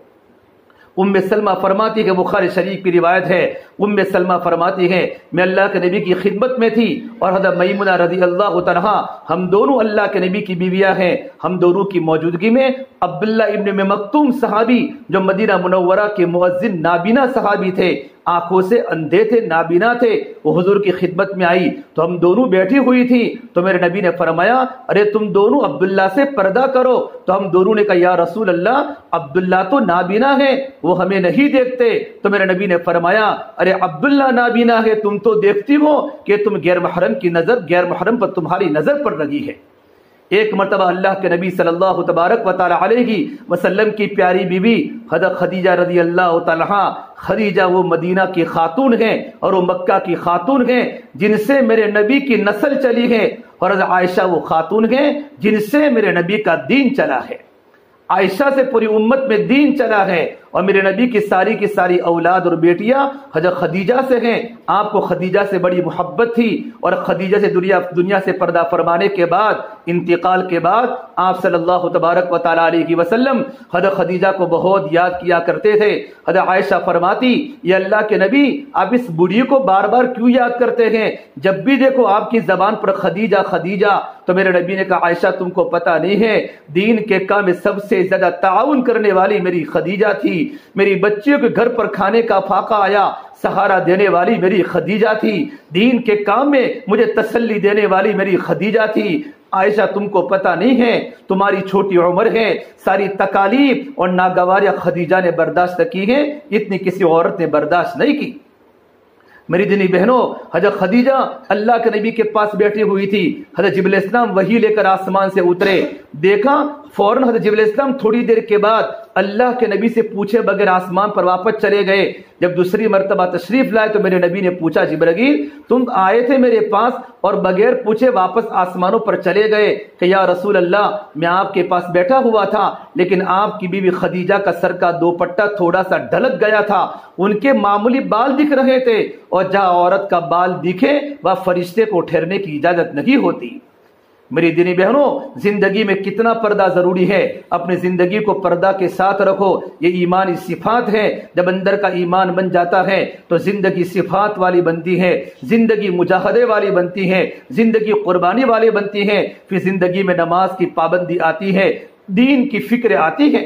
Speaker 1: ام سلمہ فرماتی ہے، بخاری شریف کی روایت ہے، ام سلمہ فرماتی ہے میں اللہ کے نبی کی خدمت میں تھی اور حضرت میمونہ رضی اللہ عنہا، ہم دونوں اللہ کے نبی کی بیویاں ہیں، ہم دونوں کی موجودگی میں عبداللہ ابن مکتوم صحابی جو مدینہ منورہ کے مؤذن نابینا صحابی تھے، آنکھوں سے اندھے تھے، نابینا تھے، وہ حضور کی خدمت میں آئی تو ہم دونوں بیٹھی ہوئی تھی تو میرے نبی نے فرمایا ارے تم دونوں عبداللہ سے پردہ کرو۔ تو ہم دونوں نے کہا یا رسول اللہ عبداللہ تو نابینا ہے، وہ ہمیں نہیں دیکھتے۔ تو میرے نبی نے فرمایا ارے عبداللہ نابینا ہے، تم تو دیکھتی ہو کہ تم غیر محرم پر تمہاری نظر پڑ رہی ہے۔ ایک مرتبہ اللہ کے نبی صلی اللہ تبارک و تعالی علیہ وسلم کی پیاری بیوی حضرت خدیجہ رضی اللہ تعالی عنہا، خدیجہ وہ مدینہ کی خاتون ہیں اور وہ مکہ کی خاتون ہیں جن سے میرے نبی کی نسل چلی ہے، اور حضرت عائشہ وہ خاتون ہیں جن سے میرے نبی کا دین چلا ہے۔ عائشہ سے پوری امت میں دین چلا ہے، اور میرے نبی کی ساری اولاد اور بیٹیاں حضرت خدیجہ سے ہیں۔ آپ کو خدیجہ سے بڑی محبت تھی، اور خدیجہ سے دنیا سے پردہ فرمانے کے بعد، انتقال کے بعد آپ صلی اللہ تبارک و تعالی علیہ وسلم حضرت خدیجہ کو بہت یاد کیا کرتے تھے۔ حضرت عائشہ فرماتی یہ اللہ کے نبی آپ اس بوڑھی کو بار بار کیوں یاد کرتے ہیں؟ جب بھی دیکھو آپ کی زبان پر خدیجہ خدیجہ۔ تو میرے نبی نے کہا عائشہ تم کو پتہ نہیں ہے دین کے کام میں سب سے زیادہ تعاون کرنے والی میری خدیجہ تھی، میری بچیوں کے گھر پر کھانے کا فاقہ آیا سہارا دینے والی میری خدیجہ تھی، دین کے کام میں مجھے تسلی دینے والی میری خدیجہ تھی۔ عائشہ تم کو پتہ نہیں ہے تمہاری چھوٹی عمر ہے، ساری تکالیف اور ناگواریاں خدیجہ نے برداشت کی ہیں، اتنی کسی عورت نے برداشت نہیں کی۔ میری دینی بہنوں، حضرت خدیجہ اللہ کے نبی کے پاس بیٹھی ہوئی تھی، حضرت جبرائیل علیہ السلام وحی لے کر آسمان سے اترے، دیکھا فوراً حضرت جبرائیل علیہ السلام تھوڑی دیر کے بعد اللہ کے نبی سے پوچھے بغیر آسمان پر واپس چلے گئے۔ جب دوسری مرتبہ تشریف لائے تو میرے نبی نے پوچھا جبرائیل تم آئے تھے میرے پاس اور بغیر پوچھے واپس آسمانوں پر چلے گئے کہ یا رسول اللہ میں آپ کے پاس بیٹھا ہوا تھا لیکن آپ کی بیوی خدیجہ کا سر کا دوپٹہ تھوڑا سا ڈھلک گیا تھا، ان کے معمولی بال دکھ رہے تھے، اور جہاں عورت کا بال دکھے وہاں فرشتے کو ٹھہرنے کی اجازت نہیں ہوتی۔ میری دینی بہنوں، زندگی میں کتنا پردہ ضروری ہے، اپنی زندگی کو پردہ کے ساتھ رکھو، یہ ایمانی صفات ہے۔ جب اندر کا ایمان بن جاتا ہے تو زندگی صفات والی بنتی ہے، زندگی مجاہدے والی بنتی ہے، زندگی قربانی والی بنتی ہے، پھر زندگی میں نماز کی پابندی آتی ہے، دین کی فکر آتی ہے،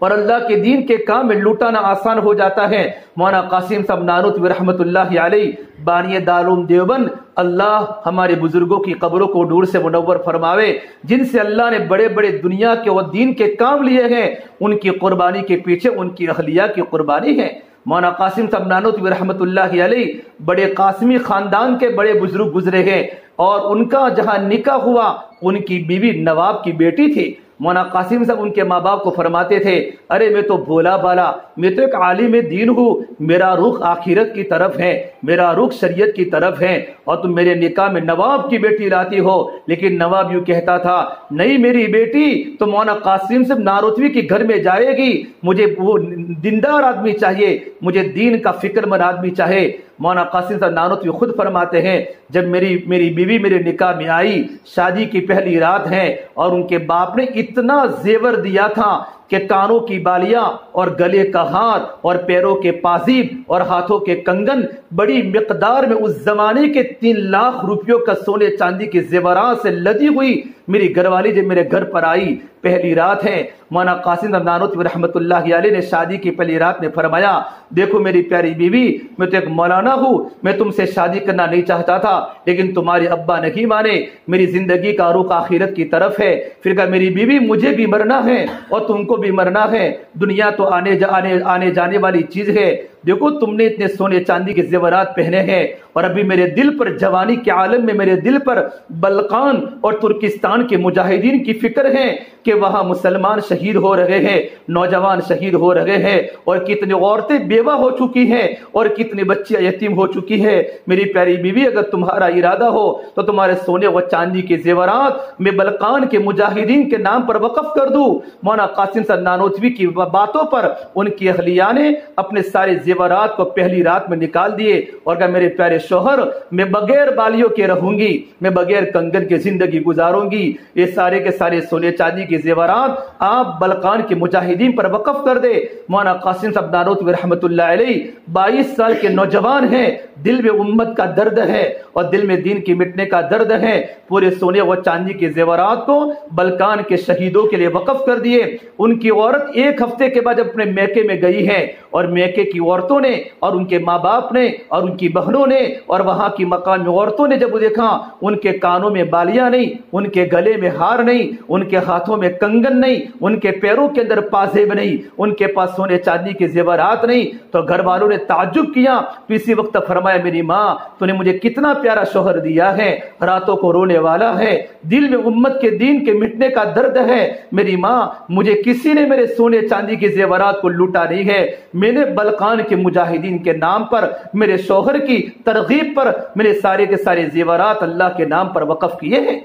Speaker 1: اور اللہ کے دین کے کام میں لوٹانا آسان ہو جاتا ہے۔ مولانا قاسم صاحب نانوتوی رحمۃ اللہ علیہ بانی دارالعلوم دیوبند، اللہ ہمارے بزرگوں کی قبروں کو نور سے منور فرماوے، جن سے اللہ نے بڑے بڑے دنیا کے اور دین کے کام لیے ہیں، ان کی قربانی کے پیچھے ان کی اہلیہ کی قربانی ہے۔ مولانا قاسم صاحب نانوتوی رحمۃ اللہ علیہ بڑے قاسمی خاندان کے بڑے بزرگ گزرے ہیں، اور ان کا جہاں نکاح ہوا ان کی بیوی نواب کی بیٹی تھی۔ مولانا قاسم صاحب ان کے ماں باپ کو فرماتے تھے ارے میں تو بولا بالا، میں تو ایک عالم دین ہوں، میرا رخ آخرت کی طرف ہے، میرا رخ شریعت کی طرف ہے، اور تم میرے نکاح میں نواب کی بیٹی لاتی ہو۔ لیکن نواب یوں کہتا تھا نہیں میری بیٹی تو مولانا قاسم صاحب ناروتوی کے گھر میں جائے گی، مجھے وہ دیندار آدمی چاہیے، مجھے دین کا فکر مند آدمی چاہے۔ مولانا قاسم صاحب نانوتوی خود فرماتے ہیں جب میری بیوی میرے نکاح میں آئی، شادی کی پہلی رات ہے، اور ان کے باپ نے اتنا زیور دیا تھا کہ کانوں کی بالیاں اور گلے کا ہار اور پیروں کے پازیب اور ہاتھوں کے کنگن بڑی مقدار میں اس زمانے کے 3 لاکھ روپیوں کا سونے چاندی کے زیورات سے لدی ہوئی میری گھر والی جب میرے گھر پر آئی، پہلی رات ہے، مولانا قاسم نانوتوی رحمۃ اللہ علیہ نے شادی کی پہلی رات میں فرمایا دیکھو میری پیاری بیوی، میں تو ایک مولانا ہوں، میں تم سے شادی کرنا نہیں چاہتا تھا لیکن تمہارے ابا نہیں مانے، میری زندگی کا رخ آخرت کی طرف ہے۔ پھر کہا میری بیوی مجھے بھی مرنا ہے اور تم کو بھی مرنا ہے، دنیا تو آنے جانے والی چیز ہے، دیکھو تم نے اتنے سونے چاندی کے زیورات پہنے ہیں اور ابھی میرے دل پر جوانی کے عالم میں میرے دل پر بلقان اور ترکستان کے مجاہدین کی فکر ہے کہ وہاں مسلمان شہید ہو رہے ہیں، نوجوان شہید ہو رہے ہیں، اور کتنی عورتیں بیوہ ہو چکی ہیں اور کتنی بچیاں یتیم ہو چکی ہیں۔ میری پیاری بیوی اگر تمہارا ارادہ ہو تو تمہارے سونے و چاندی کے زیورات میں بلقان کے مجاہدین کے نام پر وقف کر دوں۔ مولانا قاسم صاحب نانوتوی کی باتوں پر ان کی اہلیہ نے اپنے سارے زیورات کو پہلی رات میں نکال دیے اور کہا میرے پیارے شوہر میں بغیر بالیوں کے رہوں گی، میں بغیر کنگن کے زندگی گزاروں گی، یہ سارے کے سارے سونے چاندی کے زیورات آپ بلقان کے مجاہدین پر وقف کر دے۔ مولانا قاسم صاحب نانوتوی رحمۃ اللہ علیہ 22 سال کے نوجوان ہیں، دل میں امت کا درد ہے اور دل میں دین کی مٹنے کا درد ہے، پورے سونے و چاندی کے زیورات کو بلقان کے شہیدوں کے لیے وقف کر دیے۔ ان کی عورت 1 ہفتے کے بعد اپنے میکے میں گئی ہے اور میکے کی عورتوں نے اور ان کے ماں باپ نے اور ان کی بہنوں نے اور وہاں کی مقامی عورتوں نے جب دیکھا ان کے کانوں میں بالیاں نہیں، ان کے گلے میں ہار نہیں، ان کے ہاتھوں میں کنگن نہیں، ان کے پیروں کے اندر پازیب نہیں، ان کے پاس سونے چاندی کے زیورات نہیں، تو گھر والوں نے تعجب کیا۔ تو اسی وقت فرمایا میری ماں تو نے مجھے کتنا پیارا شوہر دیا ہے، راتوں کو رونے والا ہے، دل میں امت کے دین کے مٹنے کا درد ہے، میری ماں مجھے کسی نے میرے سونے چاندی کے زیورات کو لوٹا نہیں ہے، میں نے بلقان کے مجاہدین کے نام پر، میرے شوہر کی ترغیب پر میں نے سارے کے سارے زیورات اللہ کے نام پر وقف کیے ہیں۔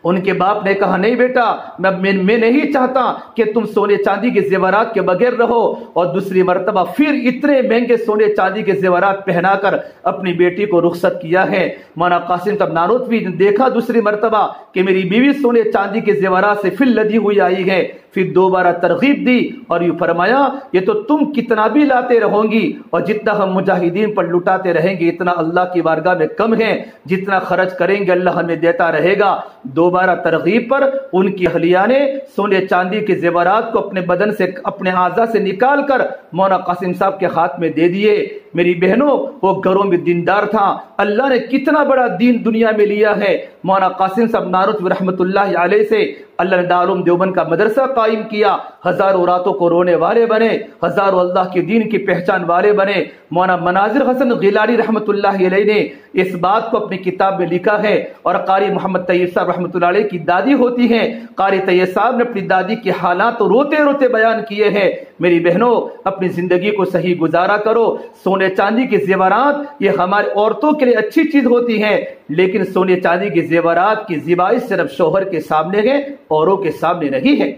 Speaker 1: ان کے باپ نے کہا نہیں بیٹا میں نہیں چاہتا کہ تم سونے چاندی کے زیورات کے بغیر رہو، اور دوسری مرتبہ پھر اتنے مہنگے سونے چاندی کے زیورات پہنا کر اپنی بیٹی کو رخصت کیا ہے۔ مولانا قاسم صاحب نانوتوی نے دیکھا دوسری مرتبہ کہ میری بیوی سونے چاندی کے زیورات سے پھر لدی ہوئی آئی ہے، پھر دوبارہ ترغیب دی اور یہ فرمایا یہ تو تم کتنا بھی لاتے رہو گی اور جتنا ہم مجاہدین پر لٹاتے رہیں گے اتنا اللہ کی بارگاہ میں کم ہے، جتنا خرچ کریں گے اللہ ہمیں دیتا رہے گا۔ دوبارہ ترغیب پر ان کی اہلیہ نے سونے چاندی کے زیورات کو اپنے بدن سے اپنے اعضاء سے نکال کر مولانا قاسم صاحب کے ہاتھ میں دے دیے۔ میری بہنوں وہ گھروں میں دیندار تھا، اللہ نے کتنا بڑا دین دنیا میں لیا ہے۔ مولانا قاسم صاحب نانوتوی رحمۃ اللہ علیہ سے اللہ نے دارالعلوم دیوبند کا مدرسہ قائم کیا، ہزاروں راتوں کو رونے والے بنے، ہزاروں اللہ کے دین کی پہچان والے بنے۔ مولانا مناظر حسن غیلانی رحمۃ اللہ علیہ نے اس بات کو اپنی کتاب میں لکھا ہے، اور قاری محمد طیب صاحب رحمۃ اللہ علیہ کی دادی ہوتی ہیں، قاری طیب صاحب نے اپنی دادی کے حالات روتے روتے بیان کیے ہیں۔ میری بہنوں اپنی زندگی کو صحیح گزارا کرو، سونے چاندی کے زیورات یہ ہماری عورتوں کے لیے اچھی چیز ہوتی ہے، لیکن سونے چاندی کے زیورات کی زیبائش صرف شوہر کے سامنے ہے، اوروں کے سامنے نہیں ہے۔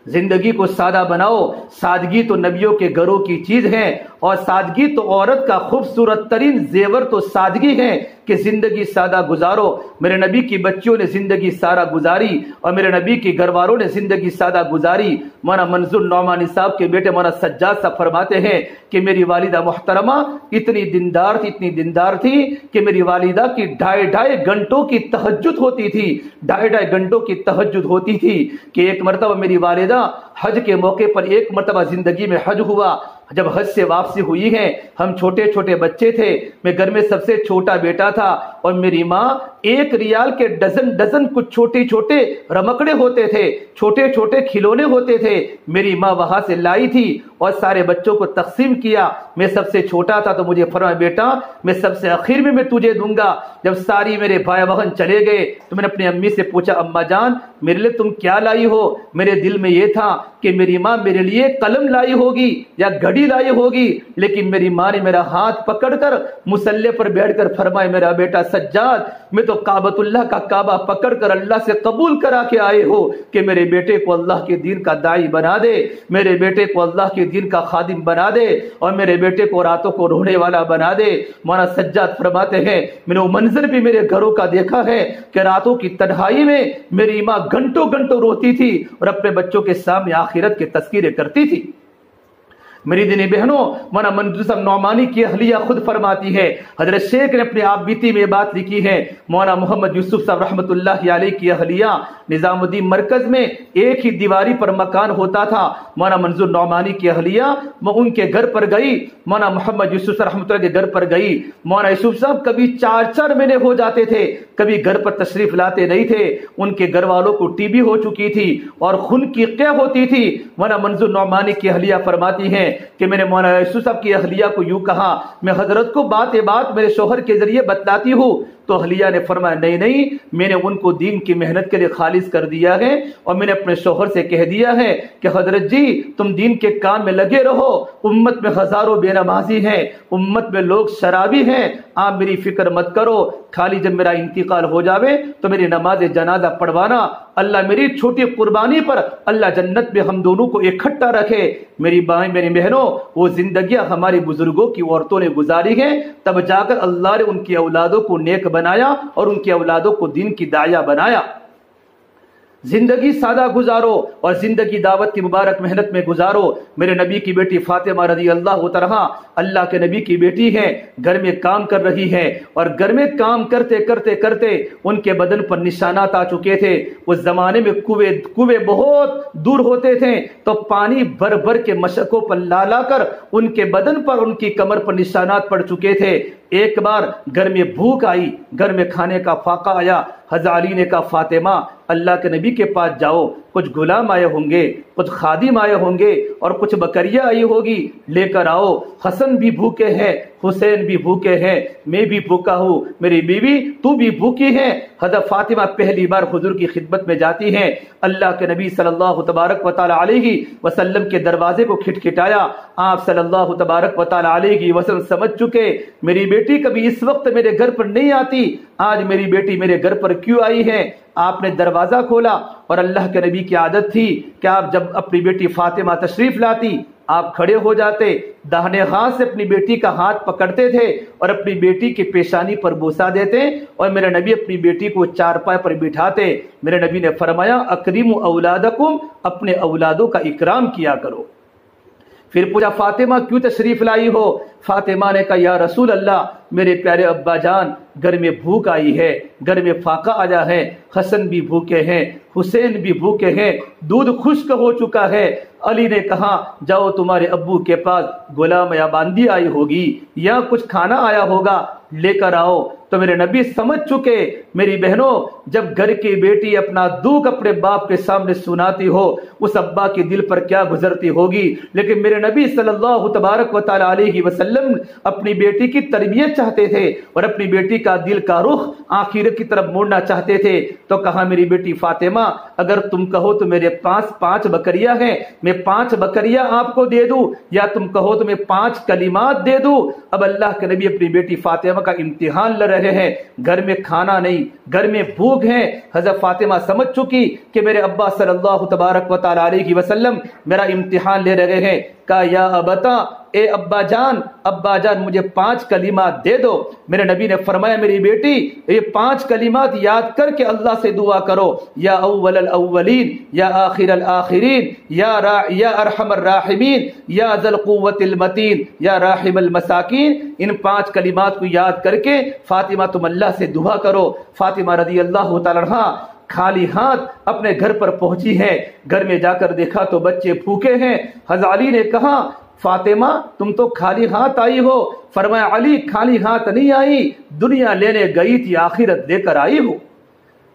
Speaker 1: زندگی کو سادہ بناؤ، سادگی تو نبیوں کے گھروں کی چیز ہے، اور سادگی تو عورت کا خوبصورت ترین زیور تو سادگی ہے کہ زندگی سادہ گزارو۔ میرے نبی کی بچیوں نے زندگی سادہ گزاری اور میرے نبی کے گھر والوں نے زندگی سادہ گزاری۔ مولانا منظور نعمانی صاحب کے بیٹے مولانا سجاد صاحب فرماتے ہیں کہ میری والدہ محترمہ اتنی دیندار تھی کہ میری والدہ کی 2.5 گھنٹوں کی تہجد ہوتی تھی، 2.5 گھنٹوں کی تہجد ہوتی تھی کہ ایک مرتبہ میری والدہ حج کے موقع پر ایک مرتبہ زندگی میں حج ہوا. جب حج سے واپسی ہوئی ہے، ہم چھوٹے چھوٹے بچے تھے، میں گھر میں سب سے چھوٹا بیٹا تھا، اور میری ماں 1 ریال کے ڈزن کچھ چھوٹے چھوٹے رمکڑے ہوتے تھے، چھوٹے چھوٹے کھلونے ہوتے تھے، میری ماں وہاں سے لائی تھی اور سارے بچوں کو تقسیم کیا. میں سب سے چھوٹا تھا تو مجھے فرمایا بیٹا میں سب سے آخر میں تجھے دوں گا. جب ساری میرے بھائی بہن چلے گئے تو میں نے اپنی امی سے پوچھا اما جان میرے لیے تم کیا لائی ہو؟ میرے دل میں یہ تھا کہ میری ماں میرے لیے قلم لائی ہوگی یا گھڑی لائی ہوگی، لیکن میری ماں نے میرا ہاتھ پکڑ کر مصلی پر بیٹھ کر فرمایا میرا بیٹا سجاد میں تو کعبۃ اللہ کا کعبہ پکڑ کر اللہ سے قبول کرا کے آئے ہو کہ میرے بیٹے کو اللہ کے دین کا داعی بنا دے، میرے بیٹے کو اللہ کے دین کا خادم بنا دے، اور میرے بیٹے کو راتوں کو رونے والا بنا دے. مولانا سجاد فرماتے ہیں میں نے وہ منظر بھی میرے گھروں کا دیکھا ہے کہ راتوں کی تنہائی میں میری ماں گھنٹوں گھنٹوں روتی تھی اور اپنے بچوں کے سامنے آخرت کے تذکرے کرتی تھی. میری دینی بہنوں، مولانا منظور صاحب نعمانی کی اہلیہ خود فرماتی ہے، حضرت شیخ نے اپنی آپ بیتی میں بات لکھی ہے. مولانا محمد یوسف صاحب رحمۃ اللہ علیہ کی اہلیہ نظام الدین مرکز میں ایک ہی دیواری پر مکان ہوتا تھا. مولانا منظور نعمانی کی اہلیہ وہ ان کے گھر پر گئی، مولانا محمد یوسف صاحب رحمۃ اللہ کے گھر پر گئی. مولانا یوسف صاحب کبھی 4 مہینے ہو جاتے تھے، کبھی گھر پر تشریف لاتے نہیں تھے. ان کے گھر والوں کو ٹی بی ہو چکی تھی اور خون کی قے ہوتی تھی. مولانا منظور نعمانی کی اہلیہ فرماتی ہیں کہ میں نے مولانا یوسف صاحب کی اہلیہ کو یوں کہا میں حضرت کو بات میرے شوہر کے ذریعے بتلاتی ہوں، تو اہلیہ نے فرمایا نہیں میں نے ان کو دین کی محنت کے لیے خالص کر دیا ہے، اور میں نے اپنے شوہر سے کہہ دیا ہے کہ حضرت جی تم دین کے کام میں لگے رہو، امت میں ہزاروں بے نمازی ہیں، امت میں لوگ شرابی ہیں، آپ میری فکر مت کرو، خالی جب میرا انتقال ہو جاوے تو میری نماز جنازہ پڑھوانا، اللہ میری چھوٹی قربانی پر اللہ جنت میں ہم دونوں کو اکٹھا رکھے. میری بھائی میری بہنوں، وہ زندگیاں ہماری بزرگوں کی عورتوں نے گزاری ہیں، تب جا کر اللہ نے ان کی اولادوں کو نیک بنایا اور ان کی اولادوں کو دین کی داعیہ بنایا. زندگی سادہ گزارو اور زندگی دعوت کی مبارک محنت میں گزارو. میرے نبی کی بیٹی فاطمہ رضی اللہ تعالی اللہ کے نبی کی بیٹی ہے، گھر میں کام کر رہی ہے، اور گھر میں کام کرتے کرتے کرتے ان کے بدن پر نشانات آ چکے تھے. اس زمانے میں کنویں بہت دور ہوتے تھے تو پانی بھر بھر کے مشکوں پر لا کر ان کے بدن پر ان کی کمر پر نشانات پڑ چکے تھے. ایک بار گھر میں بھوک آئی، گھر میں کھانے کا فاقہ آیا. حضرت علی نے کہا فاطمہ اللہ کے نبی کے پاس جاؤ، کچھ غلام آئے ہوں گے، کچھ خادم آئے ہوں گے اور کچھ بکریاں آئی ہوگی، لے کر آؤ. حسن بھی بھوکے ہیں، حسین بھی بھوکے ہیں، میں بھی بھوکا ہوں، میری بیوی تو بھی بھوکی ہے. حضرت فاطمہ پہلی بار حضور کی خدمت میں جاتی ہیں. اللہ کے نبی صلی اللہ تبارک و تعالی علیہ وسلم کے دروازے کو کھٹکھٹایا. آپ صلی اللہ تبارک و تعالی علیہ وسلم سمجھ چکے میری بیٹی کبھی اس وقت میرے گھر پر نہیں آتی، آج میری بیٹی میرے گھر پر کیوں آئی ہے. آپ نے دروازہ کھولا اور اللہ کے نبی کی عادت تھی کہ آپ جب اپنی بیٹی فاطمہ تشریف لاتی آپ کھڑے ہو جاتے، داہنے ہاتھ سے اپنی بیٹی کا ہاتھ پکڑتے تھے اور اپنی بیٹی کی پیشانی پر بوسہ دیتے، اور میرے نبی اپنی بیٹی کو چارپائے پر بٹھاتے. میرے نبی نے فرمایا اکریموا اولادکم، اپنے اولادوں کا اکرام کیا کرو. پھر پوچھا فاطمہ کیوں تشریف لائی ہو؟ فاطمہ نے کہا یا رسول اللہ میرے پیارے ابا جان گھر میں بھوک آئی ہے، گھر میں فاقہ آیا ہے، حسن بھی بھوکے ہیں، حسین بھی بھوکے ہیں، دودھ خشک ہو چکا ہے. علی نے کہا جاؤ تمہارے ابو کے پاس غلام یا باندی آئی ہوگی یا کچھ کھانا آیا ہوگا، لے کر آؤ. تو میرے نبی سمجھ چکے میری بہنوں جب گھر کی بیٹی اپنا دکھ اپنے باپ کے سامنے سناتی ہو اس ابا کے دل پر کیا گزرتی ہوگی. لیکن میرے نبی صلی اللہ تبارک و تعالی علیہ وسلم اپنی بیٹی کی تربیت چاہتے تھے اور اپنی بیٹی کا دل کا رخ آخرت کی طرف موڑنا چاہتے تھے. تو کہا میری بیٹی فاطمہ اگر تم کہو تو میرے پاس 5 بکریاں ہیں، میں 5 بکریاں آپ کو دے دوں، یا تم کہو تو میں 5 کلمات دے دوں. اب اللہ کے نبی اپنی بیٹی فاطمہ کا امتحان لے رہے ہیں، گھر میں کھانا نہیں، گھر میں بھوک ہے. حضرت فاطمہ سمجھ چکی کہ میرے ابا صلی اللہ تبارک و تعالی علیہ وسلم میرا امتحان لے رہے ہیں. کہا یا ابتا، اے ابا جان مجھے 5 کلمات دے دو. میرے نبی نے فرمایا میری بیٹی یہ 5 کلمات یاد کر کے اللہ سے دعا کرو، یا اول الاولین، یا آخر الاخرین، یا ارحم الراحمین، یا ذی القوۃ المتین، یا راحم المساکین. ان 5 کلمات کو یاد کر کے فاطمہ تم اللہ سے دعا کرو. فاطمہ رضی اللہ تعالی عنہا خالی ہاتھ اپنے گھر پر پہنچی ہے. گھر میں جا کر دیکھا تو بچے بھوکے ہیں. حضرت علی نے کہا فاطمہ تم تو خالی ہاتھ آئی ہو. فرمایا علی خالی ہاتھ نہیں آئی, دنیا لینے گئی تھی آخرت لے کر آئی ہو.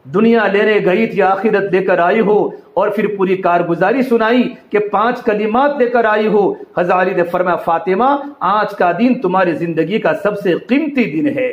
Speaker 1: دنیا لینے گئی تھی آخرت لے کر آئی ہو. اور پھر پوری کارگزاری سنائی کہ 5 کلمات لے کر آئی ہو. حضرت علی نے فرمایا فاطمہ آج کا دن تمہاری زندگی کا سب سے قیمتی دن ہے.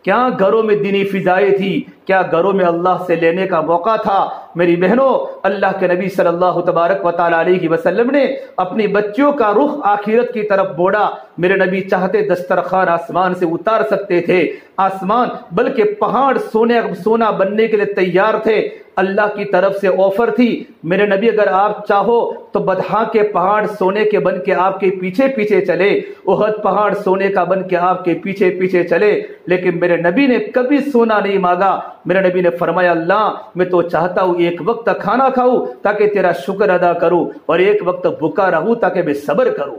Speaker 1: کیا گھروں میں دینی فضائیں تھی, کیا گھروں میں اللہ سے لینے کا موقع تھا. میری بہنوں, اللہ کے نبی صلی اللہ تبارک و تعالی علیہ وسلم نے اپنی بچیوں کا رخ آخرت کی طرف موڑا. میرے نبی چاہتے دسترخوان آسمان سے اتار سکتے تھے, آسمان بلکہ پہاڑ سونا بننے کے لیے تیار تھے. اللہ کی طرف سے آفر تھی, میرے نبی اگر آپ چاہو تو بدحا کے پہاڑ سونے کے بن کے آپ کے پیچھے پیچھے چلے, احد پہاڑ سونے کا بن کے آپ کے پیچھے پیچھے چلے. لیکن میرے نبی نے کبھی سونا نہیں مانگا. میرے نبی نے فرمایا اللہ میں تو چاہتا ہوں ایک وقت کھانا کھاؤں تاکہ تیرا شکر ادا کروں, اور ایک وقت بھوکا رہوں تاکہ میں صبر کروں.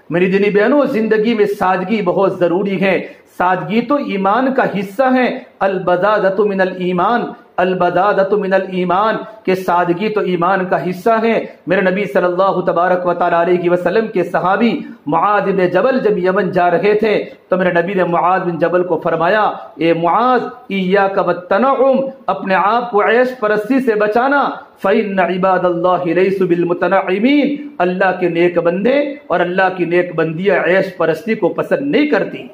Speaker 1: میری دینی بہنوں, زندگی میں سادگی بہت ضروری ہے. سادگی تو ایمان کا حصہ ہے. البذاذۃ من الایمان, البذاذۃ من الایمان, کہ سادگی تو ایمان کا حصہ ہے. میرے نبی صلی اللہ تبارک و تعالی علیہ وسلم کے صحابی معاذ بن جبل جب یمن جا رہے تھے تو میرے نبی نے معاذ بن جبل کو فرمایا اے معاذ ایاک والتنعم, اپنے آپ کو عیش پرستی سے بچانا. فإن عباد اللہ لیسوا بالمتنعمین, اللہ کے نیک بندے اور اللہ کی نیک بندیاں عیش پرستی کو پسند نہیں کرتی.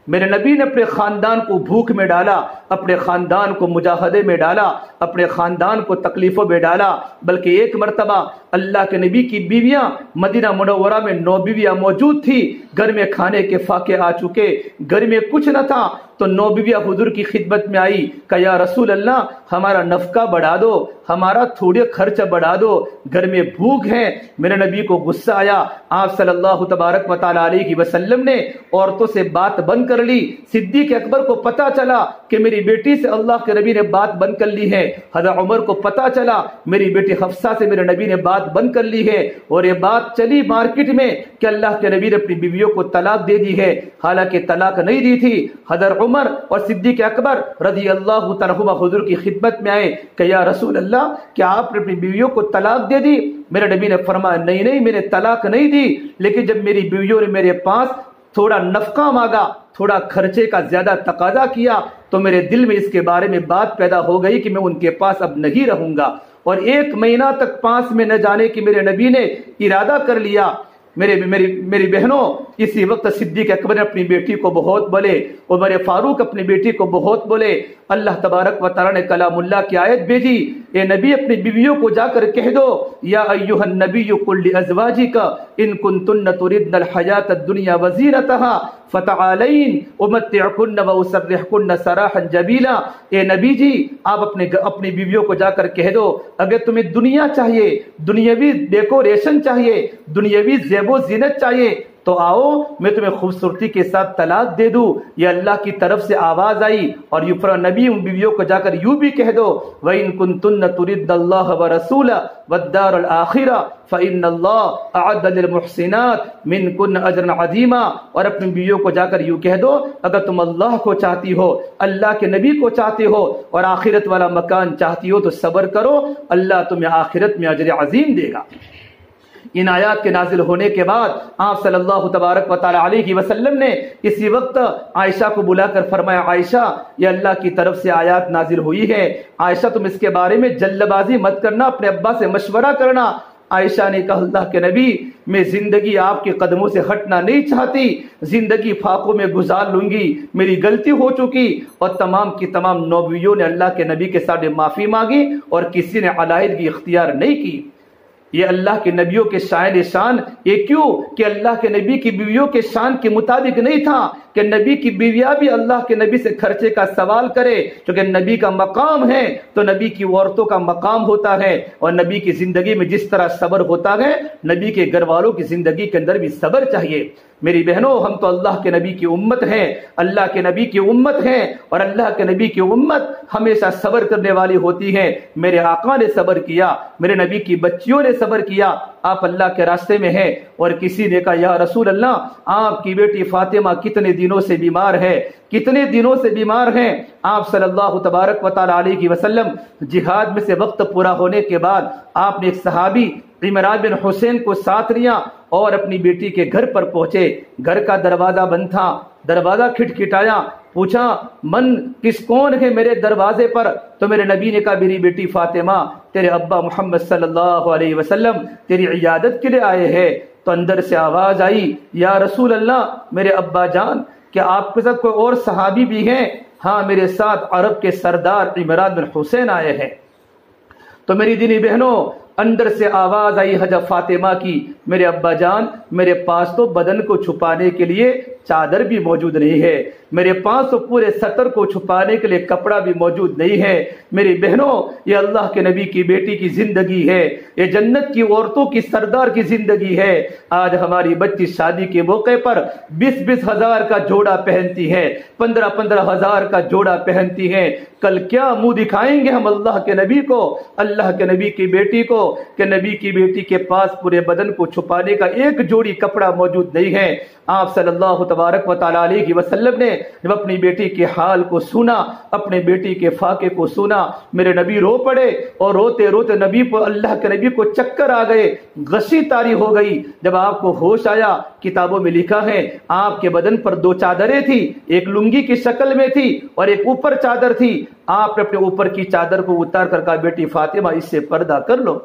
Speaker 1: میرے نبی نے اپنے خاندان کو بھوک میں ڈالا, اپنے خاندان کو مجاہدے میں ڈالا, اپنے خاندان کو تکلیفوں میں ڈالا. بلکہ ایک مرتبہ اللہ کے نبی کی بیویاں مدینہ منورہ میں 9 بیویاں موجود تھی. گھر میں کھانے کے فاقے آ چکے, گھر میں کچھ نہ تھا, تو 9 بیویاں حضور کی خدمت میں آئی. کہ یا رسول اللہ ہمارا نفقہ بڑھا دو, ہمارا تھوڑے خرچ بڑھا دو, گھر میں بھوک ہے. میرے نبی کو غصہ آیا. آپ صلی اللہ تبارک و تعالی علیہ وسلم نے عورتوں سے بات بند کر لی. صدیق اکبر کو پتا چلا کہ میری بیٹی سے اللہ کے نبی نے بات بند کر لی ہے. حضرت عمر کو پتا چلا میری بیٹی حفصہ سے میرے نبی نے بات بند کر لی ہے. اور یہ بات چلی مارکیٹ میں کہ اللہ کے نبی نے اپنی بیویوں کو طلاق دے دی ہے, حالانکہ طلاق نہیں دی تھی. حضرت عمر اور صدیق اکبر رضی اللہ تعالی عنہما حضور کی خدمت میں آئے کہ یا رسول اللہ کیا آپ نے اپنی بیویوں کو طلاق دے دی؟ میرے نبی نے فرمایا نہیں میں نے طلاق نہیں دی, لیکن جب میری بیویوں نے میرے پاس تھوڑا نفقہ مانگا, تھوڑا خرچے کا زیادہ تقاضا کیا, تو میرے دل میں اس کے بارے میں بات پیدا ہو گئی کہ میں ان کے پاس اب نہیں رہوں گا. اور 1 مہینہ تک پاس میں نہ جانے کی میرے نبی نے ارادہ کر لیا. میری بہنوں, اسی وقت صدیق اکبر نے اپنی بیٹی کو بہت بولے, عمر فاروق اپنی بیٹی کو بہت بولے. اللہ تبارک و تعالی نے کلام اللہ کی آیت بھیجی, اے نبی اپنی بیویوں کو جا کر کہہ دو یا ایھا النبی قل لازواجک ان کنتن تردن الحیاۃ الدنیا وزینتها فتعالین امتعکن واسرحکن سراحا جمیلا. اے نبی جی آپ اپنی بیویوں کو جا کر کہہ دو اگر تمہیں دنیا چاہیے, دنیاوی ڈیکوریشن چاہیے, دنیاوی زیب و زینت چاہیے, تو آؤ میں تمہیں خوبصورتی کے ساتھ طلاق دے دوں. یہ اللہ کی طرف سے آواز آئی. اور یوں نبی ان بیویوں کو جا کر یوں بھی کہہ دو وَإِن كُنتُنَّ تُرِدْنَ اللَّهَ وَرَسُولَهُ وَالدَّارَ الْآخِرَةَ فَإِنَّ اللَّهَ أَعَدَّ لِلْمُحْسِنَاتِ مِنكُنَّ أَجْرًا عَظِيمًا. اور اپنی بیویوں کو جا کر یوں کہہ دو اگر تم اللہ کو چاہتی ہو, اللہ کے نبی کو چاہتے ہو اور آخرت والا مکان چاہتی ہو تو صبر کرو, اللہ تمہیں آخرت میں اجر عظیم دے گا. ان آیات کے نازل ہونے کے بعد آپ صلی اللہ تبارک و تعالی علیہ وسلم نے اسی وقت عائشہ کو بلا کر فرمایا عائشہ یہ اللہ کی طرف سے آیات نازل ہوئی ہے, عائشہ تم اس کے بارے میں جلد بازی مت کرنا, اپنے ابا سے مشورہ کرنا. عائشہ نے کہا اللہ کے نبی میں زندگی آپ کے قدموں سے ہٹنا نہیں چاہتی, زندگی فاقوں میں گزار لوں گی, میری غلطی ہو چکی. اور تمام کی تمام 9 بیویوں نے اللہ کے نبی کے سامنے معافی مانگی اور کسی نے علیحدگی اختیار نہیں کی. یہ اللہ کے نبیوں کے شان یہ کیوں کہ اللہ کے نبی کی بیویوں کے شان کے مطابق نہیں تھا کہ نبی کی بیویاں بھی اللہ کے نبی سے خرچے کا سوال کرے, کیونکہ نبی کا مقام ہے تو نبی کی عورتوں کا مقام ہوتا ہے. اور نبی کی زندگی میں جس طرح صبر ہوتا ہے نبی کے گھر والوں کی زندگی کے اندر بھی صبر چاہیے. میری بہنوں ہم تو اللہ کے نبی کی امت ہیں, اللہ کے نبی کی امت ہیں, اور اللہ کے نبی کی امت ہمیشہ صبر کرنے والی ہوتی ہیں۔ میرے آقا نے صبر کیا، میرے نبی کی بچیوں نے صبر کیا، آپ اللہ کے راستے میں ہیں، اور کسی نے کہا یا رسول اللہ آپ کی بیٹی فاطمہ کتنے دنوں سے بیمار ہے، کتنے دنوں سے بیمار ہیں۔ آپ صلی اللہ تبارک و تعالی علیہ وسلم جہاد میں سے وقت پورا ہونے کے بعد آپ نے ایک صحابی عمران بن حسین کو ساتھ لیا اور اپنی بیٹی کے گھر پر پہنچے۔ گھر کا دروازہ بند تھا، دروازہ کھٹکھٹایا، پوچھا کون ہے میرے دروازے پر؟ تو میرے نبی نے کہا میری بیٹی فاطمہ، تیرے ابا محمد صلی اللہ علیہ وسلم تیری عیادت کے لیے آئے ہیں۔ تو اندر سے آواز آئی یا رسول اللہ میرے ابا جان، کیا آپ کے ساتھ کوئی اور صحابی بھی ہیں؟ ہاں میرے ساتھ عرب کے سردار عمران بن حسین آئے ہیں۔ تو میری دینی بہنوں، اندر سے آواز آئی حضرت فاطمہ کی، میرے ابا جان میرے پاس تو بدن کو چھپانے کے لیے چادر بھی موجود نہیں ہے، میرے پاس تو پورے سطر کو چھپانے کے لیے کپڑا بھی موجود نہیں ہے۔ میری بہنوں، یہ اللہ کے نبی کی بیٹی کی زندگی ہے، یہ جنت کی عورتوں کی سردار کی زندگی ہے۔ آج ہماری بچی شادی کے موقع پر 20-20 ہزار کا جوڑا پہنتی ہے، 15-15 ہزار کا جوڑا پہنتی ہے۔ کل کیا منہ دکھائیں گے ہم اللہ کے نبی کو، اللہ کے نبی کی بیٹی کو، کہ نبی کی بیٹی کے پاس پورے بدن کو چھپانے کا ایک جوڑی کپڑا موجود نہیں ہے۔ آپ صلی اللہ تبارک و تعالی علیہ وسلم نے جب اپنی بیٹی کے حال کو سنا، اپنے بیٹی کے فاقے کو سنا، میرے نبی رو پڑے، اور روتے روتے نبی کو، اللہ کے نبی کو چکر آ گئے، غشی طاری ہو گئی۔ جب آپ کو ہوش آیا، کتابوں میں لکھا ہے آپ کے بدن پر 2 چادریں تھی، ایک لنگی کی شکل میں تھی اور ایک اوپر چادر تھی۔ آپ نے اپنے اوپر کی چادر کو اتار کر کہا بیٹی فاطمہ اس سے پردہ کر لو۔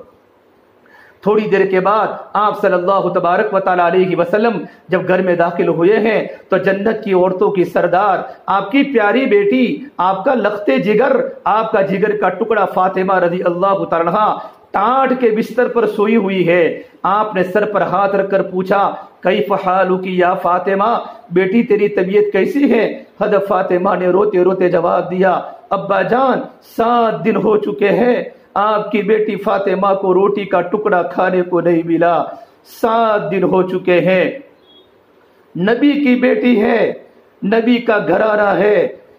Speaker 1: تھوڑی دیر کے بعد آپ صلی اللہ تبارک و تعالی علیہ وسلم جب گھر میں داخل ہوئے ہیں تو جنت کی عورتوں کی سردار، آپ کی پیاری بیٹی، آپ کا لخت جگر، آپ کا جگر کا ٹکڑا فاطمہ رضی اللہ تعالی عنہا ٹاٹ کے بستر پر سوئی ہوئی ہے۔ آپ نے سر پر ہاتھ رکھ کر پوچھا کیف حالک یا فاطمہ، بیٹی تیری طبیعت کیسی ہے؟ حضرت فاطمہ نے روتے روتے جواب دیا ابا جان 7 دن ہو چکے ہیں آپ کی بیٹی فاطمہ کو روٹی کا ٹکڑا کھانے کو نہیں ملا، 7 دن ہو چکے ہیں۔ نبی کی بیٹی ہے، نبی کا گھرانہ ہے،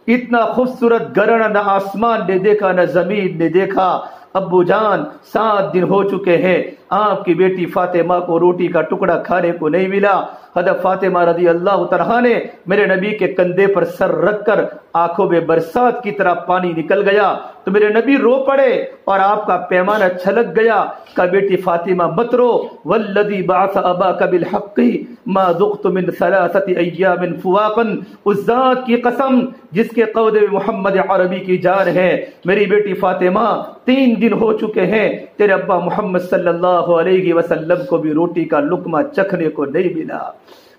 Speaker 1: اتنا خوبصورت گھرانہ نہ آسمان نے دیکھا نہ زمین نے دیکھا۔ ابو جان 7 دن ہو چکے ہیں آپ کی بیٹی فاطمہ کو روٹی کا ٹکڑا کھانے کو نہیں ملا۔ حضرت فاطمہ رضی اللہ تعالیٰ نے میرے نبی کے کندھے پر سر رکھ کر آنکھوں میں برسات کی طرح پانی نکل گیا تو میرے نبی رو پڑے اور آپ کا پیمانہ چھلک گیا کہ بیٹی فاطمہ مت رو، والذی بعث اباک بالحق ما ذقت من 3 ایام فواقا، اس ذات کی قسم جس کے قود محمد عربی کی جان ہے، میری بیٹی فاطمہ 3 دن ہو چکے ہیں تیرے ابا محمد صلی اللہ علیہ وسلم کو بھی روٹی کا لقمہ چکھنے کو نہیں ملا۔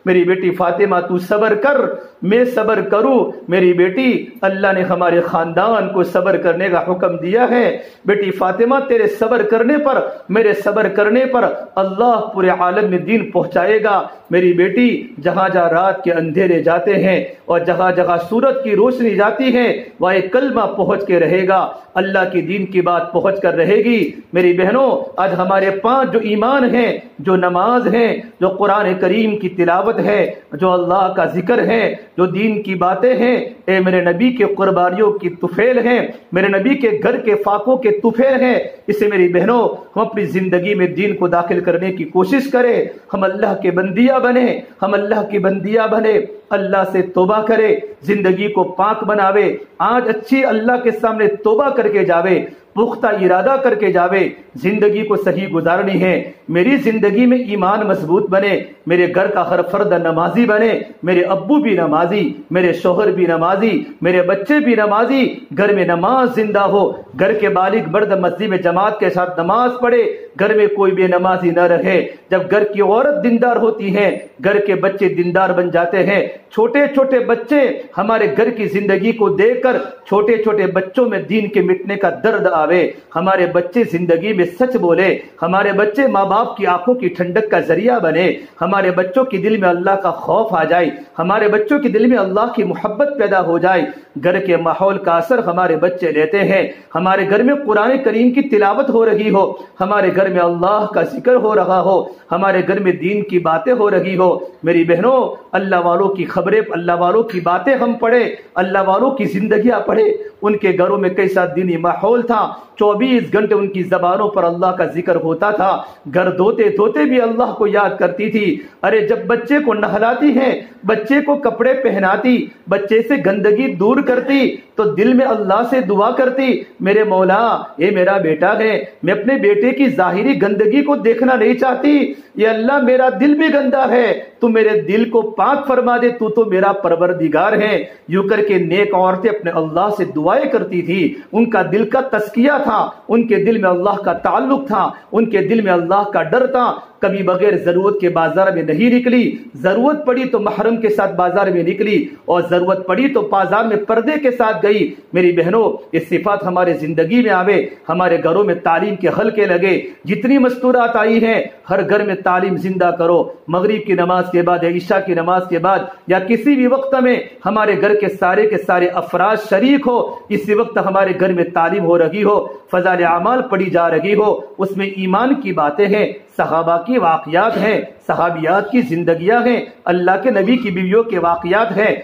Speaker 1: میری بیٹی فاطمہ تو صبر کر، میں صبر کروں۔ میری بیٹی اللہ نے ہمارے خاندان کو صبر کرنے کا حکم دیا ہے۔ بیٹی فاطمہ تیرے صبر کرنے پر، میرے صبر کرنے پر اللہ پورے عالم میں دین پہنچائے گا۔ میری بیٹی جہاں جہاں رات کے اندھیرے جاتے ہیں اور جہاں جہاں سورج کی روشنی جاتی ہے وہاں ایک کلمہ پہنچ کے رہے گا، اللہ کی دین کی بات پہنچ کر رہے گی۔ میری بہنوں، آج ہمارے 5 جو ایمان ہیں، جو نماز ہے، جو قرآن کریم کی تلاوت ہے، جو اللہ کا ذکر ہے، جو دین کی باتیں ہیں، اے میرے نبی کے قربانیوں کی طفیل ہیں، میرے نبی کے گھر کے فاقوں کے طفیل ہیں۔ اسے میری بہنوں ہم اپنی زندگی میں دین کو داخل کرنے کی کوشش کریں، ہم اللہ کے بندیاں بنے، ہم اللہ کی بندیاں بنے، اللہ سے توبہ کرے، زندگی کو پاک بناوے۔ آج اچھی اللہ کے سامنے توبہ کر کے جاوے، پختہ ارادہ کر کے جاوے، زندگی کو صحیح گزارنی ہے۔ میری زندگی میں ایمان مضبوط بنے، میرے گھر کا ہر فرد نمازی بنے، میرے ابو بھی نمازی، میرے شوہر بھی نمازی، میرے بچے بھی نمازی، گھر میں نماز زندہ ہو، گھر کے بالغ مرد مسجد میں جماعت کے ساتھ نماز پڑھے، گھر میں کوئی بے نمازی نہ رہے۔ جب گھر کی عورت دیندار ہوتی ہے، گھر کے بچے دیندار بن جاتے ہیں۔ چھوٹے چھوٹے بچے ہمارے گھر کی زندگی کو دیکھ کر چھوٹے چھوٹے بچوں میں دین کے مٹنے کا درد آوے، ہمارے بچے زندگی میں سچ بولے، ہمارے بچے ماں باپ کی آنکھوں کی ٹھنڈک کا ذریعہ بنے، ہمارے بچوں کے دل میں اللہ کا خوف آ جائے، ہمارے بچوں کے دل میں اللہ کی محبت پیدا ہو جائے۔ گھر کے ماحول کا اثر ہمارے بچے لیتے ہیں۔ ہمارے گھر میں قرآن کریم کی تلاوت ہو رہی ہو، ہمارے گھر میں اللہ کا ذکر ہو رہا ہو، ہمارے گھر میں دین کی باتیں ہو رہی ہو۔ میری بہنوں، اللہ والوں کی خبریں، اللہ والوں کی باتیں ہم پڑھیں، اللہ والوں کی زندگیاں پڑھیں، ان کے گھروں میں کیسا دینی ماحول تھا، 24 گھنٹے ان کی زبانوں پر اللہ کا ذکر ہوتا تھا، گھر دھوتے دھوتے بھی اللہ کو یاد کرتی تھی۔ ارے جب بچے کو نہلاتی ہے، بچے کو کپڑے پہناتی، بچے سے گندگی دور کرتی تو دل میں اللہ سے دعا کرتی، میرے مولا یہ میرا بیٹا ہے، میں اپنے بیٹے کی ظاہری گندگی کو دیکھنا نہیں چاہتی، یہ اللہ میرا دل بھی گندا ہے، تو میرے دل کو پاک فرما دے، تو میرا پروردگار ہے۔ یوں کر کے نیک عورتیں اپنے اللہ سے دعائیں کرتی تھی، ان کا دل کا تزکیہ تھا، ان کے دل میں اللہ کا تعلق تھا، ان کے دل میں اللہ کا ڈر تھا، کبھی بغیر ضرورت کے بازار میں نہیں نکلی، ضرورت پڑی تو محرم کے ساتھ بازار میں نکلی، اور ضرورت پڑی تو بازار میں پردے کے ساتھ گئی۔ میری بہنوں، یہ صفات ہمارے زندگی میں آوے، ہمارے گھروں میں تعلیم کے حلقے لگے، جتنی مستورات آئی ہیں ہر گھر میں تعلیم زندہ کرو، مغرب کی نماز کے بعد یا عشاء کی نماز کے بعد یا کسی بھی وقت میں ہمارے گھر کے سارے افراد شریک ہو، اسی وقت ہمارے گھر میں تعلیم ہو رہی ہو، فضائل اعمال پڑھی جا رہی ہو، اس میں ایمان کی باتیں ہیں، صحابہ کی واقعات ہیں، صحابیات کی زندگیاں ہیں، اللہ کے نبی کی بیویوں کے واقعات ہیں،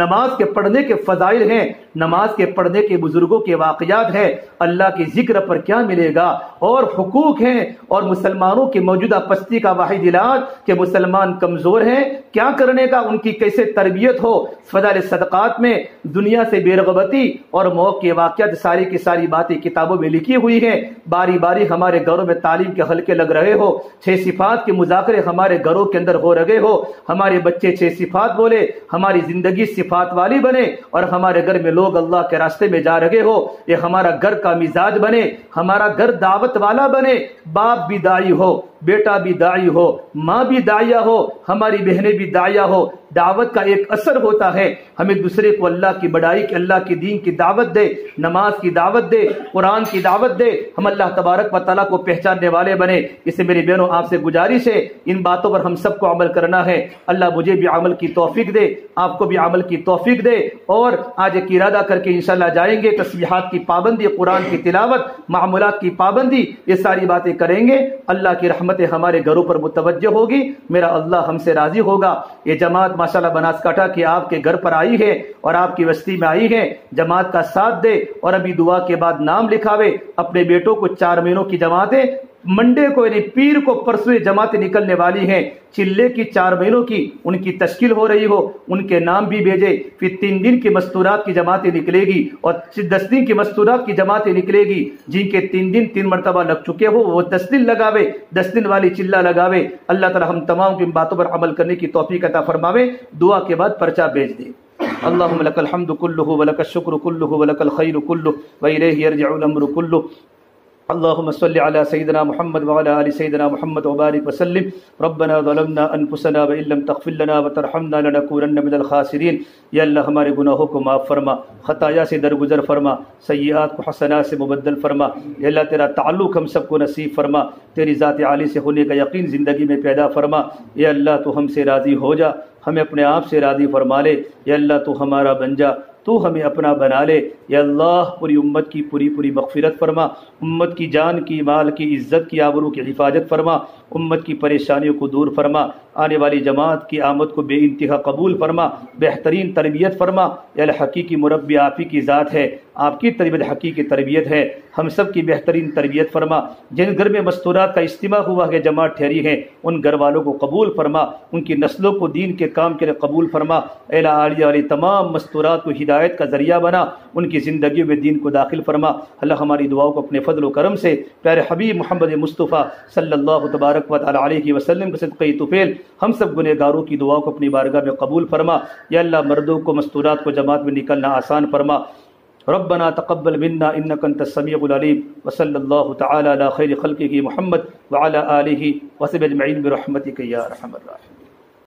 Speaker 1: نماز کے پڑھنے کے فضائل ہیں، نماز کے پڑھنے کے بزرگوں کے واقعات ہیں، اللہ کے ذکر پر کیا ملے گا، اور حقوق ہیں، اور مسلمانوں کی موجودہ پستی کا واحد علاج کہ مسلمان کمزور ہیں، کیا کرنے کا، ان کی کیسے تربیت ہو، فضائل صدقات میں دنیا سے بے رغبتی اور موت کے واقعات ساری کی ساری باتیں کتابوں میں لکھی ہوئی ہیں، باری باری ہمارے گھروں میں تعلیم کے حلقے لگ رہے ہو، 6 صفات کے مذاکرے ہمارے گھروں کے اندر ہو رہے ہو، ہمارے بچے 6 صفات بولے، ہماری زندگی صفات والی بنے، اور ہمارے گھر میں لوگ اللہ کے راستے میں جا رہے ہو، یہ ہمارا گھر کا مزاج بنے، ہمارا گھر دعوت والا بنے، باپ بھی داعی ہو، بیٹا بھی داعی ہو، ماں بھی داعیہ ہو، ہماری بہنیں بھی داعیہ ہو۔ دعوت کا ایک اثر ہوتا ہے، ہم ایک دوسرے کو اللہ کی بڑائی کے، اللہ کی دین کی دعوت دے، نماز کی دعوت دے، قرآن کی دعوت دے، ہم اللہ تبارک و تعالیٰ کو پہچاننے والے بنے۔ اس سے میری بہنوں آپ سے گزارش ہے، ان باتوں پر ہم سب کو عمل کرنا ہے۔ اللہ مجھے بھی عمل کی توفیق دے، آپ کو بھی عمل کی توفیق دے، اور آج ایک ارادہ کر کے انشاءاللہ جائیں گے، تسبیحات کی پابندی، قرآن کی تلاوت، معمولات کی پابندی، یہ ساری باتیں کریں گے، اللہ کی رحمتیں ہمارے گھروں پر متوجہ ہوگی، میرا اللہ ہم سے راضی ہوگا۔ یہ جماعت ماشاءاللہ بناسکاٹھا کی آپ کے گھر پر آئی ہے اور آپ کی بستی میں آئی ہے، جماعت کا ساتھ دے، اور ابھی دعا کے بعد نام لکھاوے اپنے بیٹوں کو۔ 4 مہینوں کی جماعتیں منڈے کو یعنی پیر کو پرسوں جماعتیں نکلنے والی ہیں، چلے کی 4 مہینوں کی ان کی تشکیل ہو رہی ہو، ان کے نام بھی بھیجے، پھر 3 دن کی مستورات کی جماعتیں نکلے گی، اور 10 دن کی مستورات کی جماعتیں نکلے گی، جن کے 3 دن 3 مرتبہ لگ چکے ہو وہ 10 دن لگاوے، 10 دن والی چلہ لگاوے۔ اللہ تعالی ہم تمام کی باتوں پر عمل کرنے کی توفیق عطا فرماوے۔ دعا کے بعد پرچہ بھیج دے۔ اللهم لك الحمد كله ولك الشكر كله ولك الخير كله وإليه يرجع الأمر كله اللهم صل على سيدنا محمد وعلى آل سيدنا محمد وبارك وسلم ربنا ظلمنا أنفسنا وإن لم تغفر لنا وترحمنا لنكونن من الخاسرين۔ یا اللہ ہمارے گناہوں کو معاف فرما، خطایا سے درگزر فرما، سیئات کو حسنات سے مبدل فرما۔ یا اللہ تیرا تعلق ہم سب کو نصیب فرما، تیری ذات عالی سے ہونے کا یقین زندگی میں پیدا فرما۔ یا اللہ تو ہم سے راضی ہو جا، ہمیں اپنے آپ سے راضی فرما لے۔ یا اللہ تو ہمارا بن جا، تو ہمیں اپنا بنا لے۔ یا اللہ پوری امت کی پوری مغفرت فرما، امت کی جان کی، مال کی، عزت کی، آبرو کی حفاظت فرما، امت کی پریشانیوں کو دور فرما، آنے والی جماعت کی آمد کو بے انتہا قبول فرما، بہترین تربیت فرما۔ یا حقیقی مربی آپ ہی کی ذات ہے، آپ کی تربیت حقیقی تربیت ہے، ہم سب کی بہترین تربیت فرما۔ جن گھر میں مستورات کا اجتماع ہوا ہے، جماعت ٹھہری ہے، ان گھر والوں کو قبول فرما، ان کی نسلوں کو دین کے کام کے لیے قبول فرما۔ اے عالیہ والی تمام مستورات کو ہدایت کا ذریعہ بنا، ان کی زندگیوں میں دین کو داخل فرما۔ اللہ ہماری دعاؤں کو اپنے فضل و کرم سے پیارے حبیب محمد مصطفیٰ صلی اللہ تبارک و تعالی علیہ وسلم کے صدقے طفیل ہم سب گنہگاروں کی دعاؤں کو اپنی بارگاہ میں قبول فرما۔ یا اللہ مردوں کو مستورات کو جماعت میں نکلنا آسان فرما۔ ربنا تقبل منا انك انت السميع العليم وصلى الله تعالى على خير خلقه محمد وعلى آله وصحبه اجمعين برحمتك يا ارحم الراحمين۔